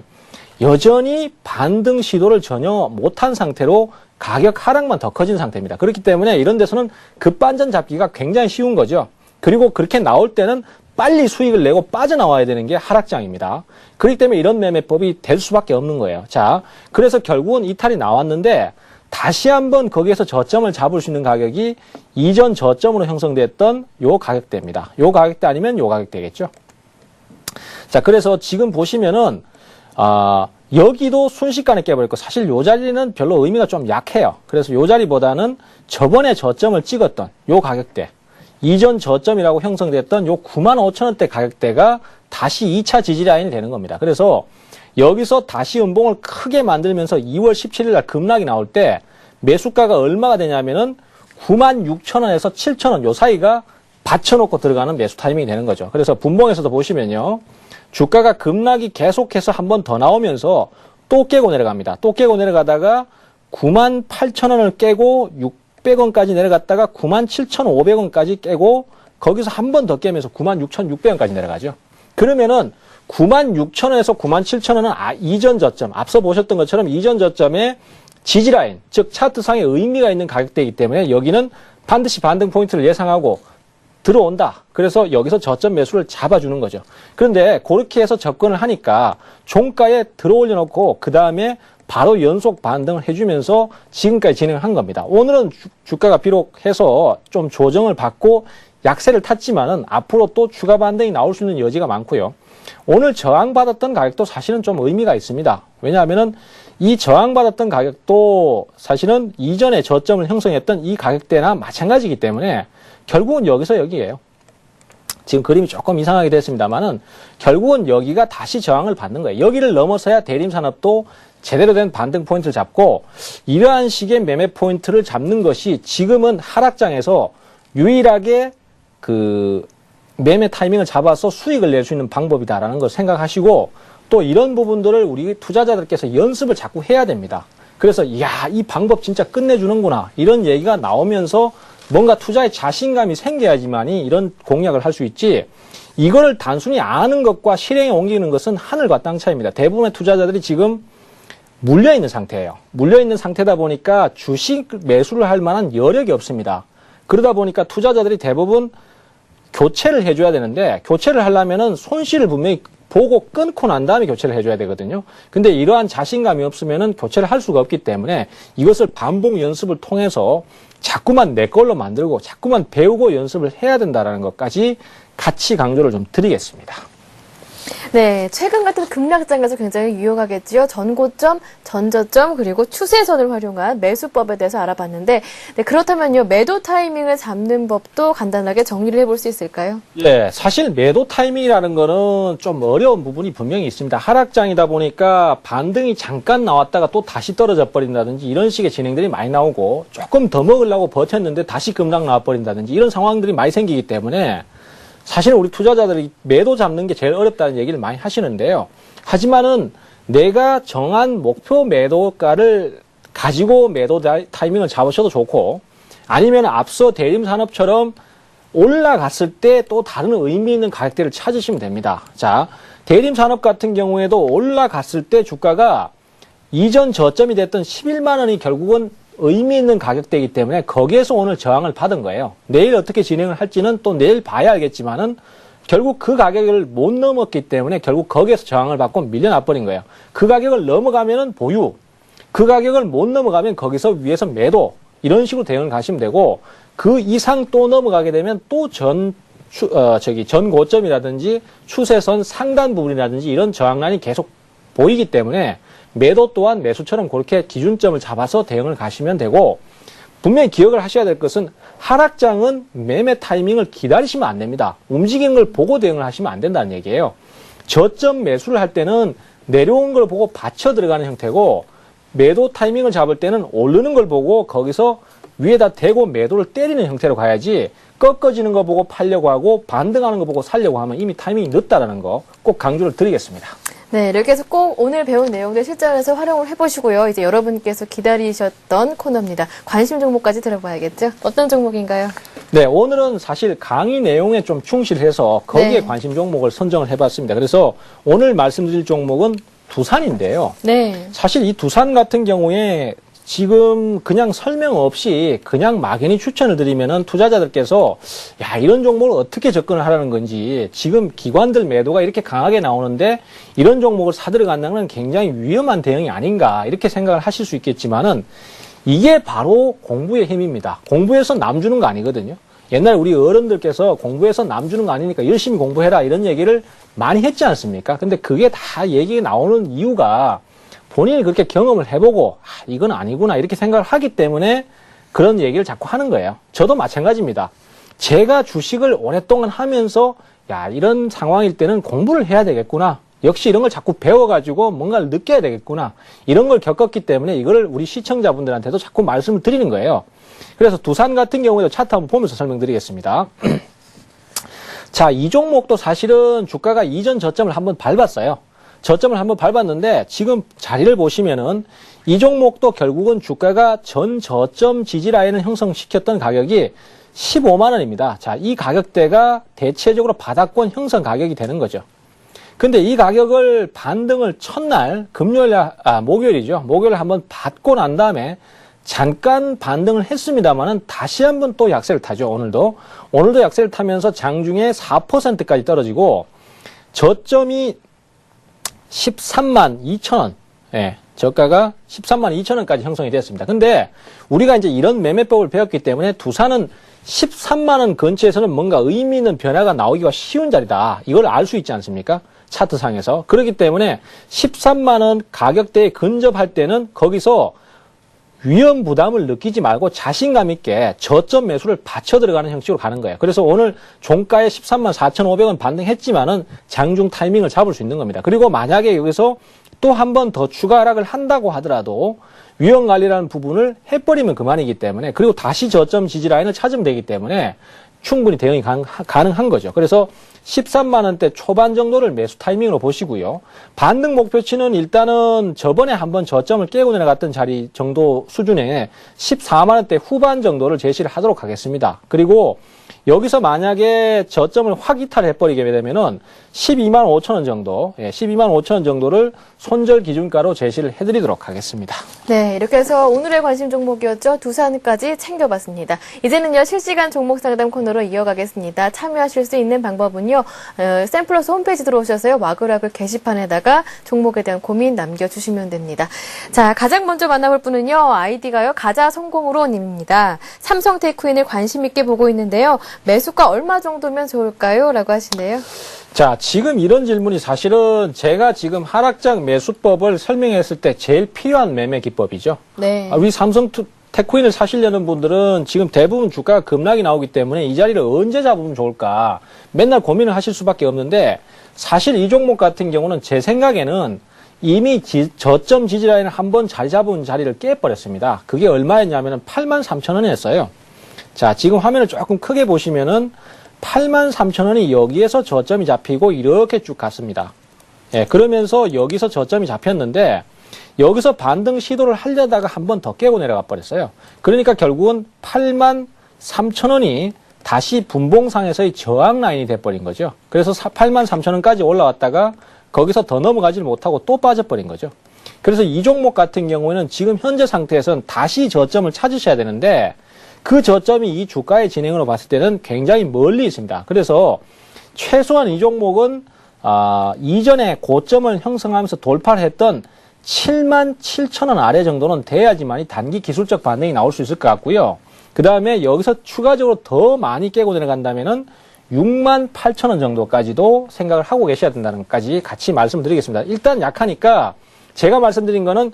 여전히 반등 시도를 전혀 못한 상태로 가격 하락만 더 커진 상태입니다. 그렇기 때문에 이런 데서는 급반전 잡기가 굉장히 쉬운 거죠. 그리고 그렇게 나올 때는 빨리 수익을 내고 빠져나와야 되는 게 하락장입니다. 그렇기 때문에 이런 매매법이 될 수밖에 없는 거예요. 자, 그래서 결국은 이탈이 나왔는데 다시 한번 거기에서 저점을 잡을 수 있는 가격이 이전 저점으로 형성됐던 요 가격대입니다. 요 가격대 아니면 요 가격대겠죠. 자, 그래서 지금 보시면은 여기도 순식간에 깨버렸고 사실 요 자리는 별로 의미가 좀 약해요. 그래서 요 자리보다는 저번에 저점을 찍었던 요 가격대, 이전 저점이라고 형성됐던 요 95,000원대 가격대가 다시 2차 지지라인이 되는 겁니다. 그래서 여기서 다시 음봉을 크게 만들면서 2월 17일 날 급락이 나올 때 매수가가 얼마가 되냐면은 96,000원에서 7,000원 요 사이가 받쳐놓고 들어가는 매수 타이밍이 되는 거죠. 그래서 분봉에서도 보시면요. 주가가 급락이 계속해서 한 번 더 나오면서 또 깨고 내려갑니다. 또 깨고 내려가다가 98,000원을 깨고 600원까지 내려갔다가 97,500원까지 깨고 거기서 한 번 더 깨면서 96,600원까지 내려가죠. 그러면은 96,000원에서 97,000원은 이전 저점, 앞서 보셨던 것처럼 이전 저점의 지지라인, 즉 차트상의 의미가 있는 가격대이기 때문에 여기는 반드시 반등 포인트를 예상하고 들어온다. 그래서 여기서 저점 매수를 잡아주는 거죠. 그런데 그렇게 해서 접근을 하니까 종가에 들어올려 놓고 그 다음에 바로 연속 반등을 해주면서 지금까지 진행을 한 겁니다. 오늘은 주가가 비록 해서 좀 조정을 받고 약세를 탔지만은 앞으로 또 추가 반등이 나올 수 있는 여지가 많고요. 오늘 저항받았던 가격도 사실은 좀 의미가 있습니다. 왜냐하면은 이 저항받았던 가격도 사실은 이전에 저점을 형성했던 이 가격대나 마찬가지이기 때문에 결국은 여기서 여기예요. 지금 그림이 조금 이상하게 됐습니다만은 결국은 여기가 다시 저항을 받는 거예요. 여기를 넘어서야 대림산업도 제대로 된 반등 포인트를 잡고 이러한 식의 매매 포인트를 잡는 것이 지금은 하락장에서 유일하게 그 매매 타이밍을 잡아서 수익을 낼 수 있는 방법이다라는 걸 생각하시고 또 이런 부분들을 우리 투자자들께서 연습을 자꾸 해야 됩니다. 그래서 이야, 이 방법 진짜 끝내주는구나 이런 얘기가 나오면서 뭔가 투자에 자신감이 생겨야지만이 이런 공략을 할 수 있지 이거를 단순히 아는 것과 실행에 옮기는 것은 하늘과 땅 차이입니다. 대부분의 투자자들이 지금 물려있는 상태예요. 물려있는 상태다 보니까 주식 매수를 할 만한 여력이 없습니다. 그러다 보니까 투자자들이 대부분 교체를 해줘야 되는데 교체를 하려면은 손실을 분명히 보고 끊고 난 다음에 교체를 해줘야 되거든요. 근데 이러한 자신감이 없으면은 교체를 할 수가 없기 때문에 이것을 반복 연습을 통해서 자꾸만 내 걸로 만들고 자꾸만 배우고 연습을 해야 된다는 것까지 같이 강조를 좀 드리겠습니다. 네, 최근 같은 급락장에서 굉장히 유용하겠지요. 전고점, 전저점, 그리고 추세선을 활용한 매수법에 대해서 알아봤는데, 네, 그렇다면요, 매도 타이밍을 잡는 법도 간단하게 정리를 해볼 수 있을까요? 네, 사실 매도 타이밍이라는 거는 좀 어려운 부분이 분명히 있습니다. 하락장이다 보니까 반등이 잠깐 나왔다가 또 다시 떨어져 버린다든지 이런 식의 진행들이 많이 나오고 조금 더 먹으려고 버텼는데 다시 급락 나와버린다든지 이런 상황들이 많이 생기기 때문에 사실 우리 투자자들이 매도 잡는 게 제일 어렵다는 얘기를 많이 하시는데요. 하지만은 내가 정한 목표 매도가를 가지고 매도 타이밍을 잡으셔도 좋고 아니면 앞서 대림산업처럼 올라갔을 때 또 다른 의미 있는 가격대를 찾으시면 됩니다. 자, 대림산업 같은 경우에도 올라갔을 때 주가가 이전 저점이 됐던 11만 원이 결국은 의미 있는 가격대이기 때문에 거기에서 오늘 저항을 받은 거예요. 내일 어떻게 진행을 할지는 또 내일 봐야 알겠지만은 결국 그 가격을 못 넘었기 때문에 결국 거기에서 저항을 받고 밀려나 버린 거예요. 그 가격을 넘어가면은 보유, 그 가격을 못 넘어가면 거기서 위에서 매도, 이런 식으로 대응을 가시면 되고, 그 이상 또 넘어가게 되면 또 전 고점이라든지 추세선 상단 부분이라든지 이런 저항란이 계속 보이기 때문에 매도 또한 매수처럼 그렇게 기준점을 잡아서 대응을 가시면 되고, 분명히 기억을 하셔야 될 것은 하락장은 매매 타이밍을 기다리시면 안 됩니다. 움직이는 걸 보고 대응을 하시면 안 된다는 얘기예요. 저점 매수를 할 때는 내려온 걸 보고 받쳐 들어가는 형태고, 매도 타이밍을 잡을 때는 오르는 걸 보고 거기서 위에다 대고 매도를 때리는 형태로 가야지, 꺾어지는 거 보고 팔려고 하고 반등하는 거 보고 살려고 하면 이미 타이밍이 늦다라는 거 꼭 강조를 드리겠습니다. 네, 이렇게 해서 꼭 오늘 배운 내용들 실전에서 활용을 해보시고요. 이제 여러분께서 기다리셨던 코너입니다. 관심 종목까지 들어봐야겠죠? 어떤 종목인가요? 네, 오늘은 사실 강의 내용에 좀 충실해서 거기에 네. 관심 종목을 선정을 해봤습니다. 그래서 오늘 말씀드릴 종목은 두산인데요. 네. 사실 이 두산 같은 경우에 지금 그냥 설명 없이 그냥 막연히 추천을 드리면은 투자자들께서 야, 이런 종목을 어떻게 접근을 하라는 건지, 지금 기관들 매도가 이렇게 강하게 나오는데 이런 종목을 사들어간다는 건 굉장히 위험한 대응이 아닌가, 이렇게 생각을 하실 수 있겠지만은 이게 바로 공부의 힘입니다. 공부해서 남 주는 거 아니거든요. 옛날에 우리 어른들께서 공부해서 남 주는 거 아니니까 열심히 공부해라, 이런 얘기를 많이 했지 않습니까? 근데 그게 다 얘기가 나오는 이유가 본인이 그렇게 경험을 해보고 이건 아니구나 이렇게 생각을 하기 때문에 그런 얘기를 자꾸 하는 거예요. 저도 마찬가지입니다. 제가 주식을 오랫동안 하면서 야, 이런 상황일 때는 공부를 해야 되겠구나, 역시 이런 걸 자꾸 배워가지고 뭔가를 느껴야 되겠구나, 이런 걸 겪었기 때문에 이걸 우리 시청자분들한테도 자꾸 말씀을 드리는 거예요. 그래서 두산 같은 경우에도 차트 한번 보면서 설명드리겠습니다. 자, 이 종목도 사실은 주가가 이전 저점을 한번 밟았어요. 저점을 한번 밟았는데 지금 자리를 보시면은 이 종목도 결국은 주가가 전 저점 지지 라인을 형성시켰던 가격이 15만 원입니다. 자, 이 가격대가 대체적으로 바닥권 형성 가격이 되는 거죠. 근데 이 가격을 반등을 첫날 목요일이죠. 목요일에 한번 받고 난 다음에 잠깐 반등을 했습니다만은 다시 한번 또 약세를 타죠. 오늘도 약세를 타면서 장중에 4%까지 떨어지고 저점이 13만 2천 원, 예, 저가가 13만 2천 원까지 형성이 됐습니다. 근데 우리가 이제 이런 매매법을 배웠기 때문에 두산은 13만 원 근처에서는 뭔가 의미 있는 변화가 나오기가 쉬운 자리다, 이걸 알 수 있지 않습니까? 차트상에서. 그렇기 때문에 13만 원 가격대에 근접할 때는 거기서 위험 부담을 느끼지 말고 자신감 있게 저점 매수를 받쳐 들어가는 형식으로 가는 거예요. 그래서 오늘 종가에 13만 4,500원 반등했지만은 장중 타이밍을 잡을 수 있는 겁니다. 그리고 만약에 여기서 또 한 번 더 추가 하락을 한다고 하더라도 위험 관리라는 부분을 해버리면 그만이기 때문에, 그리고 다시 저점 지지 라인을 찾으면 되기 때문에 충분히 대응이 가능한 거죠. 그래서 13만 원대 초반 정도를 매수 타이밍으로 보시고요. 반등 목표치는 일단은 저번에 한번 저점을 깨고 내려갔던 자리 정도 수준에 14만 원대 후반 정도를 제시를 하도록 하겠습니다. 그리고 여기서 만약에 저점을 확 이탈해버리게 되면은 12만 5천 원 정도, 12만 5천 원 정도를 손절 기준가로 제시를 해드리도록 하겠습니다. 네, 이렇게 해서 오늘의 관심 종목이었죠. 두산까지 챙겨봤습니다. 이제는요, 실시간 종목 상담 코너로 이어가겠습니다. 참여하실 수 있는 방법은요, 샘플러스 홈페이지 들어오셔서요, 와글와글 게시판에다가 종목에 대한 고민 남겨주시면 됩니다. 자, 가장 먼저 만나볼 분은요, 아이디가요, 가자 성공으로 님입니다. 삼성 테크윈을 관심 있게 보고 있는데요. 매수가 얼마 정도면 좋을까요? 라고 하시네요. 자, 지금 이런 질문이 사실은 제가 지금 하락장 매수법을 설명했을 때 제일 필요한 매매 기법이죠. 네. 우리 삼성 테크윈을 사시려는 분들은 지금 대부분 주가가 급락이 나오기 때문에 이 자리를 언제 잡으면 좋을까 맨날 고민을 하실 수밖에 없는데, 사실 이 종목 같은 경우는 제 생각에는 이미 저점 지지라인을 한번 자리 잡은 자리를 깨버렸습니다. 그게 얼마였냐면은 83,000원이었어요. 자, 지금 화면을 조금 크게 보시면은 83,000원이 여기에서 저점이 잡히고 이렇게 쭉 갔습니다. 예, 그러면서 여기서 저점이 잡혔는데 여기서 반등 시도를 하려다가 한 번 더 깨고 내려가 버렸어요. 그러니까 결국은 83,000원이 다시 분봉상에서의 저항 라인이 돼버린 거죠. 그래서 83,000원까지 올라왔다가 거기서 더 넘어가지를 못하고 또 빠져버린 거죠. 그래서 이 종목 같은 경우에는 지금 현재 상태에서는 다시 저점을 찾으셔야 되는데 그 저점이 이 주가의 진행으로 봤을 때는 굉장히 멀리 있습니다. 그래서 최소한 이 종목은 이전에 고점을 형성하면서 돌파를 했던 77,000원 아래 정도는 돼야지만 단기 기술적 반등이 나올 수 있을 것 같고요. 그 다음에 여기서 추가적으로 더 많이 깨고 내려간다면은 68,000원 정도까지도 생각을 하고 계셔야 된다는 것까지 같이 말씀드리겠습니다. 일단 약하니까 제가 말씀드린 거는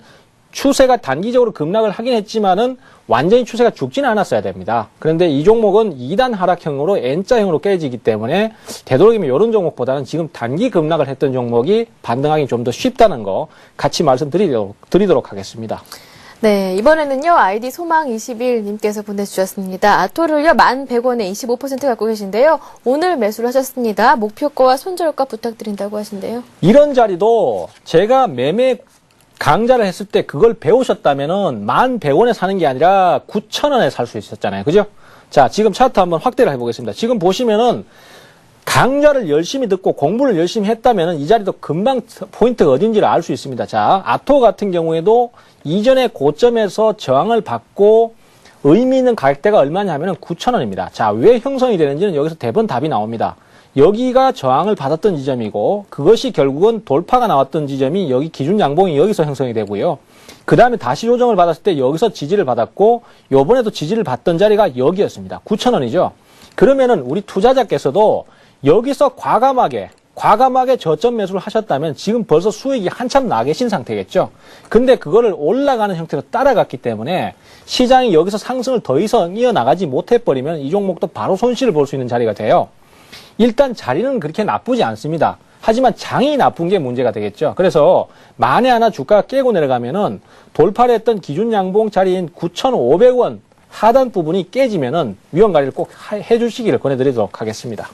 추세가 단기적으로 급락을 하긴 했지만은 완전히 추세가 죽지는 않았어야 됩니다. 그런데 이 종목은 2단 하락형으로 N자형으로 깨지기 때문에 되도록이면 이런 종목보다는 지금 단기 급락을 했던 종목이 반등하기 좀 더 쉽다는 거 같이 말씀드리도록 하겠습니다. 네, 이번에는요, 아이디 소망21님께서 보내주셨습니다. 아토를요, 1,100원에 25% 갖고 계신데요. 오늘 매수를 하셨습니다. 목표가와 손절가 부탁드린다고 하신대요. 이런 자리도 제가 매매 강좌를 했을 때 그걸 배우셨다면은 1,100원에 사는 게 아니라 9,000원에 살 수 있었잖아요. 그죠? 자, 지금 차트 한번 확대를 해보겠습니다. 지금 보시면은 강좌를 열심히 듣고 공부를 열심히 했다면은 이 자리도 금방 포인트가 어딘지를 알 수 있습니다. 자, 아토 같은 경우에도 이전에 고점에서 저항을 받고 의미 있는 가격대가 얼마냐면은 9,000원입니다. 자, 왜 형성이 되는지는 여기서 대번 답이 나옵니다. 여기가 저항을 받았던 지점이고 그것이 결국은 돌파가 나왔던 지점이 여기 기준 양봉이 여기서 형성이 되고요. 그 다음에 다시 조정을 받았을 때 여기서 지지를 받았고 요번에도 지지를 받던 자리가 여기였습니다. 9,000원이죠. 그러면은 우리 투자자께서도 여기서 과감하게 저점 매수를 하셨다면 지금 벌써 수익이 한참 나 계신 상태겠죠. 근데 그거를 올라가는 형태로 따라갔기 때문에 시장이 여기서 상승을 더 이상 이어나가지 못해버리면 이 종목도 바로 손실을 볼 수 있는 자리가 돼요. 일단 자리는 그렇게 나쁘지 않습니다. 하지만 장이 나쁜 게 문제가 되겠죠. 그래서 만에 하나 주가가 깨고 내려가면은 돌파를 했던 기준 양봉 자리인 9,500원 하단 부분이 깨지면은 위험 관리를 꼭 해주시기를 권해드리도록 하겠습니다.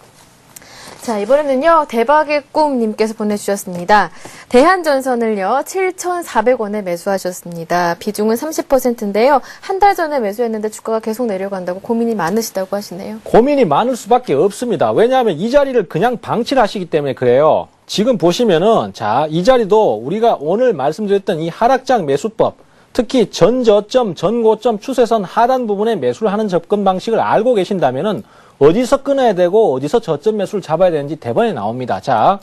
자, 이번에는요, 대박의 꿈님께서 보내주셨습니다. 대한전선을요, 7,400원에 매수하셨습니다. 비중은 30%인데요. 한 달 전에 매수했는데 주가가 계속 내려간다고 고민이 많으시다고 하시네요. 고민이 많을 수밖에 없습니다. 왜냐하면 이 자리를 그냥 방치를 하시기 때문에 그래요. 지금 보시면은, 자, 이 자리도 우리가 오늘 말씀드렸던 이 하락장 매수법, 특히 전저점, 전고점 추세선 하단 부분에 매수를 하는 접근 방식을 알고 계신다면은 어디서 끊어야 되고 어디서 저점 매수를 잡아야 되는지 대번에 나옵니다. 자,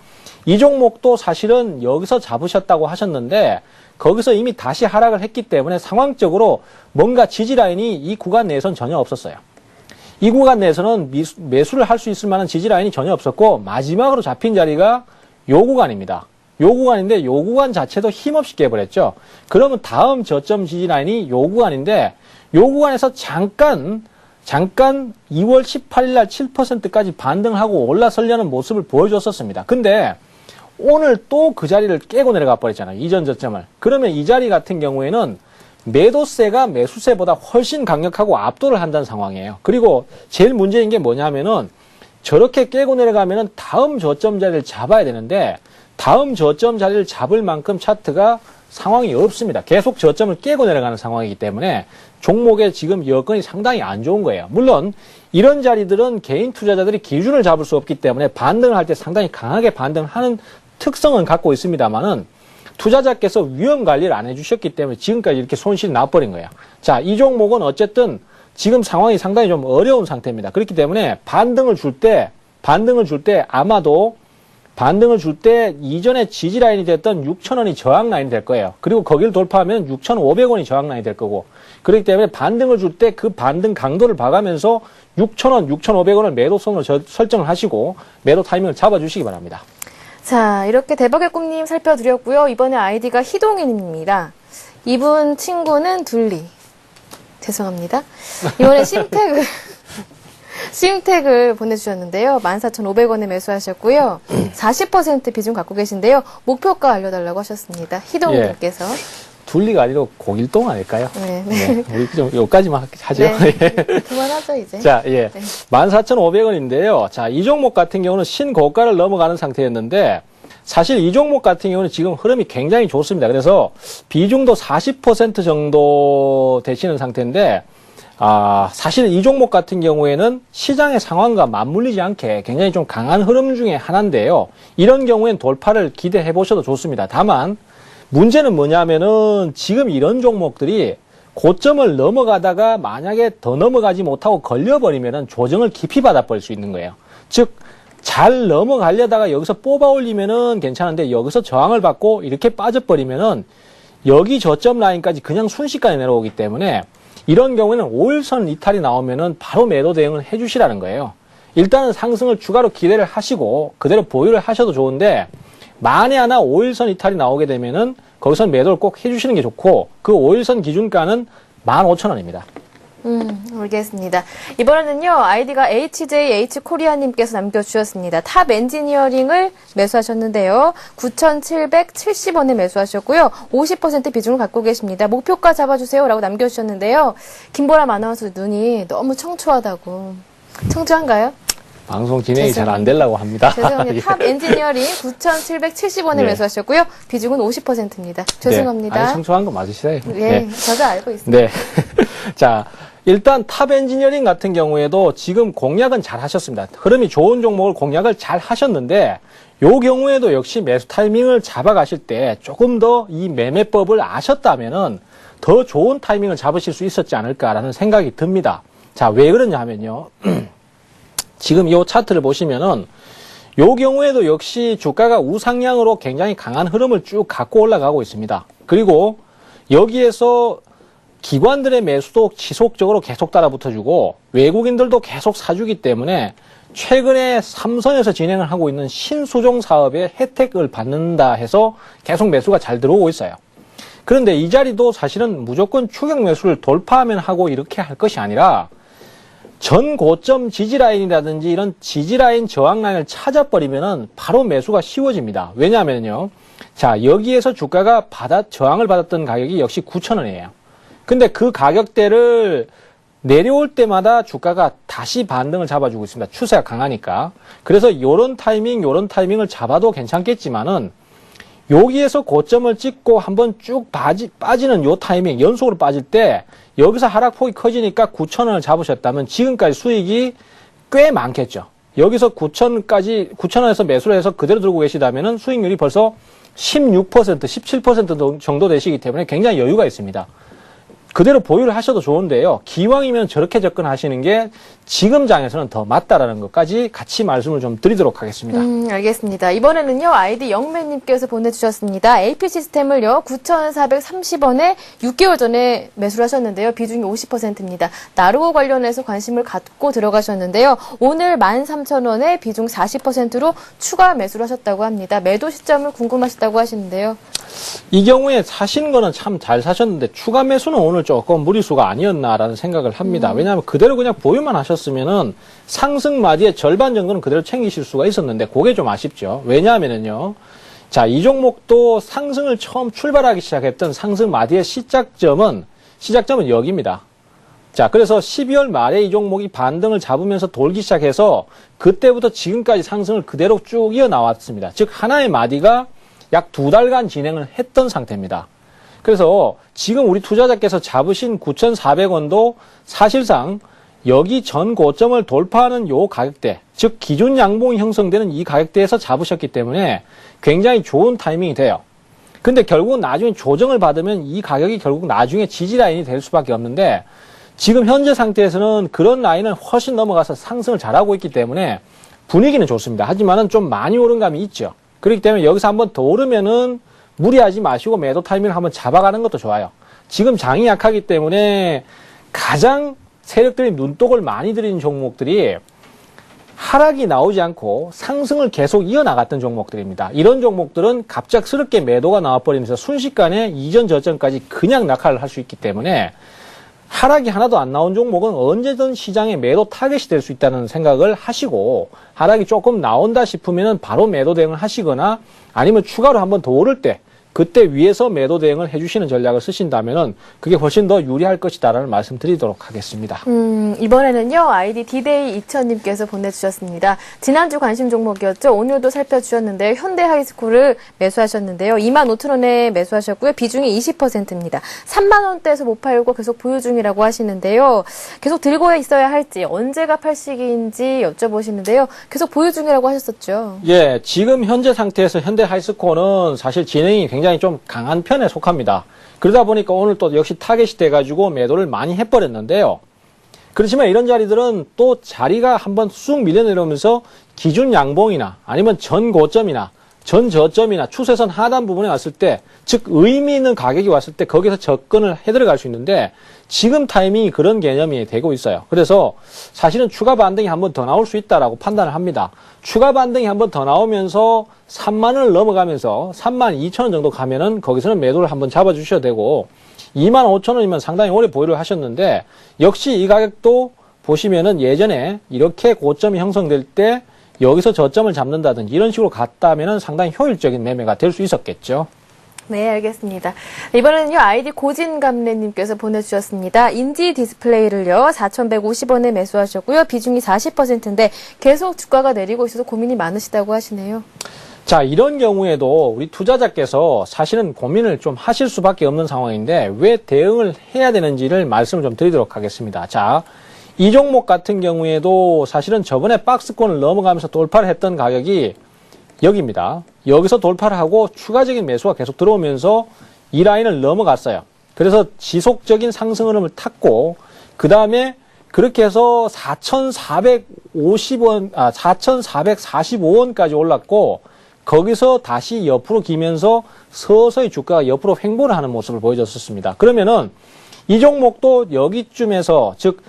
이 종목도 사실은 여기서 잡으셨다고 하셨는데 거기서 이미 다시 하락을 했기 때문에 상황적으로 뭔가 지지라인이 이 구간 내에서는 전혀 없었어요. 이 구간 내에서는 매수를 할 수 있을 만한 지지라인이 전혀 없었고 마지막으로 잡힌 자리가 요 구간입니다. 요 구간인데 요 구간 자체도 힘없이 깨버렸죠. 그러면 다음 저점 지지라인이 요 구간인데 요 구간에서 잠깐 2월 18일 날 7%까지 반등하고 올라서려는 모습을 보여줬었습니다. 근데 오늘 또 그 자리를 깨고 내려가 버렸잖아요. 이전 저점을. 그러면 이 자리 같은 경우에는 매도세가 매수세보다 훨씬 강력하고 압도를 한다는 상황이에요. 그리고 제일 문제인 게 뭐냐면은 저렇게 깨고 내려가면은 다음 저점 자리를 잡아야 되는데 다음 저점 자리를 잡을 만큼 차트가 상황이 없습니다. 계속 저점을 깨고 내려가는 상황이기 때문에 종목의 지금 여건이 상당히 안 좋은 거예요. 물론 이런 자리들은 개인 투자자들이 기준을 잡을 수 없기 때문에 반등을 할 때 상당히 강하게 반등하는 특성은 갖고 있습니다만은 투자자께서 위험 관리를 안 해주셨기 때문에 지금까지 이렇게 손실이 나버린 거예요. 자, 이 종목은 어쨌든 지금 상황이 상당히 좀 어려운 상태입니다. 그렇기 때문에 반등을 줄 때 아마도 반등을 줄 때 이전에 지지라인이 됐던 6,000원이 저항 라인이 될 거예요. 그리고 거기를 돌파하면 6,500원이 저항 라인이 될 거고 그렇기 때문에 반등을 줄 때 그 반등 강도를 봐가면서 6,000원, 6,500원을 매도선으로 설정을 하시고 매도 타이밍을 잡아주시기 바랍니다. 자, 이렇게 대박의 꿈님 살펴드렸고요. 이번에 아이디가 희동인입니다. 이분 친구는 둘리. 죄송합니다. 이번에 싱택을 보내주셨는데요. 14,500원에 매수하셨고요. 40% 비중 갖고 계신데요. 목표가 알려달라고 하셨습니다. 희동님께서. 둘리가 아니라 고길동 아닐까요? 네. 우리 좀 여기까지만 하죠. 네. 그만하죠, 이제. 자, 네. 14,500원인데요. 자, 이 종목 같은 경우는 신고가를 넘어가는 상태였는데 사실 이 종목 같은 경우는 지금 흐름이 굉장히 좋습니다. 그래서 비중도 40% 정도 되시는 상태인데, 사실 이 종목 같은 경우에는 시장의 상황과 맞물리지 않게 굉장히 좀 강한 흐름 중에 하나인데요. 이런 경우엔 돌파를 기대해 보셔도 좋습니다. 다만, 문제는 뭐냐면은 지금 이런 종목들이 고점을 넘어가다가 만약에 더 넘어가지 못하고 걸려버리면은 조정을 깊이 받아버릴 수 있는 거예요. 즉, 잘 넘어가려다가 여기서 뽑아 올리면은 괜찮은데 여기서 저항을 받고 이렇게 빠져버리면은 여기 저점 라인까지 그냥 순식간에 내려오기 때문에 이런 경우에는 5일선 이탈이 나오면은 바로 매도 대응을 해주시라는 거예요. 일단은 상승을 추가로 기대를 하시고 그대로 보유를 하셔도 좋은데 만에 하나 5일선 이탈이 나오게 되면은 거기서 매도를 꼭 해주시는 게 좋고 그 5일선 기준가는 15,000원입니다. 알겠습니다. 이번에는요, 아이디가 HJH코리아님께서 남겨주셨습니다. 탑 엔지니어링을 매수하셨는데요. 9,770원에 매수하셨고요. 50% 비중을 갖고 계십니다. 목표가 잡아주세요. 라고 남겨주셨는데요. 김보람 아나운서 눈이 너무 청초하다고. 청초한가요? 방송 진행이 잘 안 되려고 합니다. 죄송합니다. 탑 엔지니어링 9,770원에 네. 매수하셨고요. 비중은 50%입니다. 죄송합니다. 네. 아니, 청초한 거 맞으시세요? 네, 저도 알고 있습니다. 네. 자, 일단 탑 엔지니어링 같은 경우에도 지금 공략은 잘 하셨습니다. 흐름이 좋은 종목을 공략을 잘 하셨는데 요 경우에도 역시 매수 타이밍을 잡아가실 때 조금 더 이 매매법을 아셨다면은 더 좋은 타이밍을 잡으실 수 있었지 않을까라는 생각이 듭니다. 자, 왜 그러냐 하면요. 지금 이 차트를 보시면은 요 경우에도 역시 주가가 우상향으로 굉장히 강한 흐름을 쭉 갖고 올라가고 있습니다. 그리고 여기에서 기관들의 매수도 지속적으로 계속 따라붙어주고 외국인들도 계속 사주기 때문에 최근에 삼성에서 진행을 하고 있는 신수종 사업의 혜택을 받는다 해서 계속 매수가 잘 들어오고 있어요. 그런데 이 자리도 사실은 무조건 추격 매수를 돌파하면 하고 이렇게 할 것이 아니라 전 고점 지지라인이라든지 이런 지지라인 저항라인을 찾아버리면은 바로 매수가 쉬워집니다. 왜냐하면요. 자, 여기에서 주가가 저항을 받았던 가격이 역시 9,000원이에요. 근데 그 가격대를 내려올 때마다 주가가 다시 반등을 잡아주고 있습니다. 추세가 강하니까. 그래서 요런 타이밍을 잡아도 괜찮겠지만은 여기에서 고점을 찍고 한번 쭉 빠지는 요 타이밍, 연속으로 빠질 때 여기서 하락폭이 커지니까 9,000원을 잡으셨다면 지금까지 수익이 꽤 많겠죠. 여기서 9,000원에서 매수를 해서 그대로 들고 계시다면은 수익률이 벌써 16%, 17% 정도 되시기 때문에 굉장히 여유가 있습니다. 그대로 보유를 하셔도 좋은데요. 기왕이면 저렇게 접근하시는 게 지금 장에서는 더 맞다라는 것까지 같이 말씀을 좀 드리도록 하겠습니다. 알겠습니다. 이번에는요, 아이디 영매님께서 보내주셨습니다. AP 시스템을요, 9,430원에 6개월 전에 매수를 하셨는데요. 비중이 50%입니다. 나르고 관련해서 관심을 갖고 들어가셨는데요. 오늘 13,000원에 비중 40%로 추가 매수를 하셨다고 합니다. 매도 시점을 궁금하셨다고 하시는데요. 이 경우에 사신 거는 참 잘 사셨는데 추가 매수는 오늘 조금 무리수가 아니었나라는 생각을 합니다. 왜냐하면 그대로 그냥 보유만 하셨으면은 상승 마디의 절반 정도는 그대로 챙기실 수가 있었는데 그게 좀 아쉽죠. 왜냐하면은요. 자, 이 종목도 상승을 처음 출발하기 시작했던 상승 마디의 시작점은 여기입니다. 자, 그래서 12월 말에 이 종목이 반등을 잡으면서 돌기 시작해서 그때부터 지금까지 상승을 그대로 쭉 이어나왔습니다. 즉 하나의 마디가 약 2달간 진행을 했던 상태입니다. 그래서 지금 우리 투자자께서 잡으신 9,400원도 사실상 여기 전 고점을 돌파하는 요 가격대, 즉 기준 양봉이 형성되는 이 가격대에서 잡으셨기 때문에 굉장히 좋은 타이밍이 돼요. 근데 결국은 나중에 조정을 받으면 이 가격이 결국 나중에 지지라인이 될 수밖에 없는데 지금 현재 상태에서는 그런 라인을 훨씬 넘어가서 상승을 잘하고 있기 때문에 분위기는 좋습니다. 하지만은 좀 많이 오른 감이 있죠. 그렇기 때문에 여기서 한번 더 오르면은 무리하지 마시고 매도 타이밍을 한번 잡아가는 것도 좋아요. 지금 장이 약하기 때문에 가장 세력들이 눈독을 많이 들이는 종목들이 하락이 나오지 않고 상승을 계속 이어나갔던 종목들입니다. 이런 종목들은 갑작스럽게 매도가 나와버리면서 순식간에 이전 저점까지 그냥 낙하를 할 수 있기 때문에 하락이 하나도 안 나온 종목은 언제든 시장의 매도 타겟이 될 수 있다는 생각을 하시고 하락이 조금 나온다 싶으면 바로 매도 대응을 하시거나 아니면 추가로 한번 더 오를 때 그때 위에서 매도 대응을 해주시는 전략을 쓰신다면은 그게 훨씬 더 유리할 것이다라는 말씀드리도록 하겠습니다. 이번에는요, 아이디 디데이 2000님께서 보내주셨습니다. 지난주 관심 종목이었죠. 오늘도 살펴주셨는데요. 현대하이스쿨을 매수하셨는데요. 25,000원에 매수하셨고요. 비중이 20%입니다. 3만원대에서 못 팔고 계속 보유 중이라고 하시는데요. 계속 들고 있어야 할지, 언제가 팔 시기인지 여쭤보시는데요. 계속 보유 중이라고 하셨었죠. 예, 지금 현재 상태에서 현대하이스코어는 사실 진행이 굉장히 좀 강한 편에 속합니다. 그러다 보니까 오늘 또 역시 타겟이 돼가지고 매도를 많이 해버렸는데요. 그렇지만 이런 자리들은 또 자리가 한번 쑥 밀려내려오면서 기준 양봉이나 아니면 전 고점이나 전 저점이나 추세선 하단 부분에 왔을 때, 즉 의미 있는 가격이 왔을 때 거기서 접근을 해들어갈 수 있는데 지금 타이밍이 그런 개념이 되고 있어요. 그래서 사실은 추가 반등이 한 번 더 나올 수 있다라고 판단을 합니다. 추가 반등이 한 번 더 나오면서 3만 원을 넘어가면서 3만 2천 원 정도 가면은 거기서는 매도를 한번 잡아주셔야 되고 2만 5천 원이면 상당히 오래 보유를 하셨는데 역시 이 가격도 보시면은 예전에 이렇게 고점이 형성될 때 여기서 저점을 잡는다든지 이런 식으로 갔다면은 상당히 효율적인 매매가 될 수 있었겠죠. 네, 알겠습니다. 이번에는요, 아이디 고진감래님께서 보내주셨습니다. 인지 디스플레이를요, 4,150원에 매수하셨고요. 비중이 40%인데 계속 주가가 내리고 있어서 고민이 많으시다고 하시네요. 자, 이런 경우에도 우리 투자자께서 사실은 고민을 좀 하실 수밖에 없는 상황인데 왜 대응을 해야 되는지를 말씀을 좀 드리도록 하겠습니다. 자, 이 종목 같은 경우에도 사실은 저번에 박스권을 넘어가면서 돌파를 했던 가격이 여기입니다. 여기서 돌파를 하고 추가적인 매수가 계속 들어오면서 이 라인을 넘어갔어요. 그래서 지속적인 상승 흐름을 탔고 그 다음에 그렇게 해서 4,445원까지 올랐고 거기서 다시 옆으로 기면서 서서히 주가가 옆으로 횡보를 하는 모습을 보여줬었습니다. 그러면은 이 종목도 여기쯤에서 즉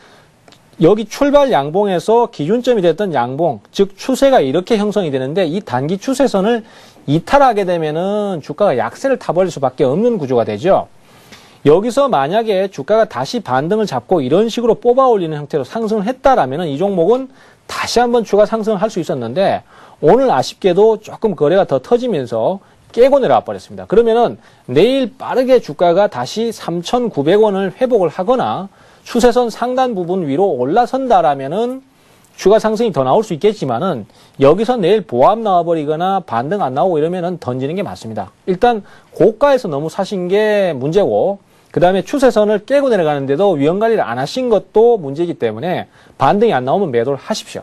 여기 출발 양봉에서 기준점이 됐던 양봉, 즉 추세가 이렇게 형성이 되는데 이 단기 추세선을 이탈하게 되면은 주가가 약세를 타버릴 수밖에 없는 구조가 되죠. 여기서 만약에 주가가 다시 반등을 잡고 이런 식으로 뽑아 올리는 형태로 상승을 했다라면은 이 종목은 다시 한번 추가 상승을 할 수 있었는데 오늘 아쉽게도 조금 거래가 더 터지면서 깨고 내려와 버렸습니다. 그러면은 내일 빠르게 주가가 다시 3,900원을 회복을 하거나 추세선 상단 부분 위로 올라선다라면은 추가 상승이 더 나올 수 있겠지만은 여기서 내일 보합 나와버리거나 반등 안 나오고 이러면은 던지는 게 맞습니다. 일단 고가에서 너무 사신 게 문제고 그 다음에 추세선을 깨고 내려가는데도 위험 관리를 안 하신 것도 문제이기 때문에 반등이 안 나오면 매도를 하십시오.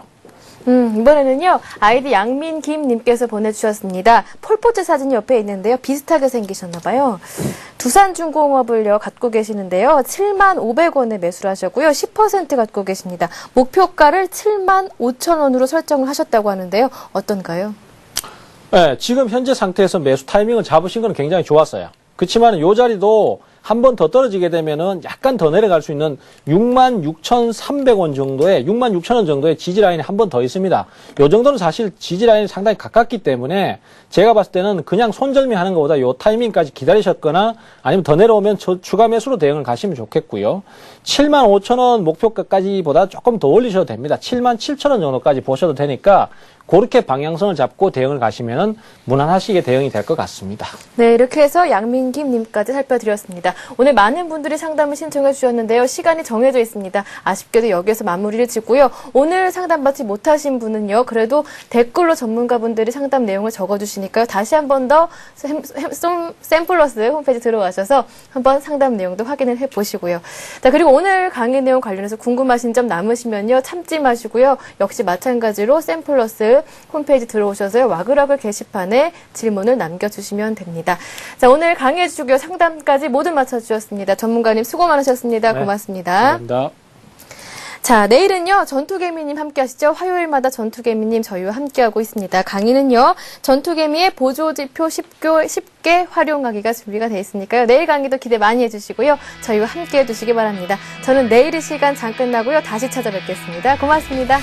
이번에는요, 아이디 양민김님께서 보내주셨습니다. 폴포트 사진이 옆에 있는데요. 비슷하게 생기셨나봐요. 두산중공업을요, 갖고 계시는데요. 7만 500원에 매수를 하셨고요. 10% 갖고 계십니다. 목표가를 7만 5천 원으로 설정을 하셨다고 하는데요. 어떤가요? 네, 지금 현재 상태에서 매수 타이밍을 잡으신 건 굉장히 좋았어요. 그렇지만 이 자리도 한 번 더 떨어지게 되면은 약간 더 내려갈 수 있는 66,300원 정도의 66,000원 정도의 지지 라인이 한 번 더 있습니다. 요 정도는 사실 지지 라인이 상당히 가깝기 때문에 제가 봤을 때는 그냥 손절미 하는 것보다 요 타이밍까지 기다리셨거나 아니면 더 내려오면 추가 매수로 대응을 가시면 좋겠고요. 75,000원 목표가까지보다 조금 더 올리셔도 됩니다. 77,000원 정도까지 보셔도 되니까 그렇게 방향성을 잡고 대응을 가시면은 무난하시게 대응이 될 것 같습니다. 네, 이렇게 해서 양민김님까지 살펴드렸습니다. 오늘 많은 분들이 상담을 신청해 주셨는데요. 시간이 정해져 있습니다. 아쉽게도 여기에서 마무리를 짓고요. 오늘 상담받지 못하신 분은요. 그래도 댓글로 전문가분들이 상담 내용을 적어주시니까요. 다시 한 번 더 샘플러스 홈페이지 들어가셔서 한번 상담 내용도 확인을 해보시고요. 자, 그리고 오늘 강의 내용 관련해서 궁금하신 점 남으시면요. 참지 마시고요. 역시 마찬가지로 샘플러스 홈페이지 들어오셔서요. 와글와글 게시판에 질문을 남겨주시면 됩니다. 자, 오늘 강의해 주시고요. 상담까지 모두 맞춰주셨습니다. 전문가님 수고 많으셨습니다. 네, 고맙습니다. 감사합니다. 자, 내일은요, 전투개미님 함께 하시죠. 화요일마다 전투개미님 저희와 함께하고 있습니다. 강의는요, 전투개미의 보조지표 쉽게 활용하기가 준비가 되어 있으니까요. 내일 강의도 기대 많이 해주시고요. 저희와 함께 해주시기 바랍니다. 저는 내일 이 시간 장 끝나고요. 다시 찾아뵙겠습니다. 고맙습니다.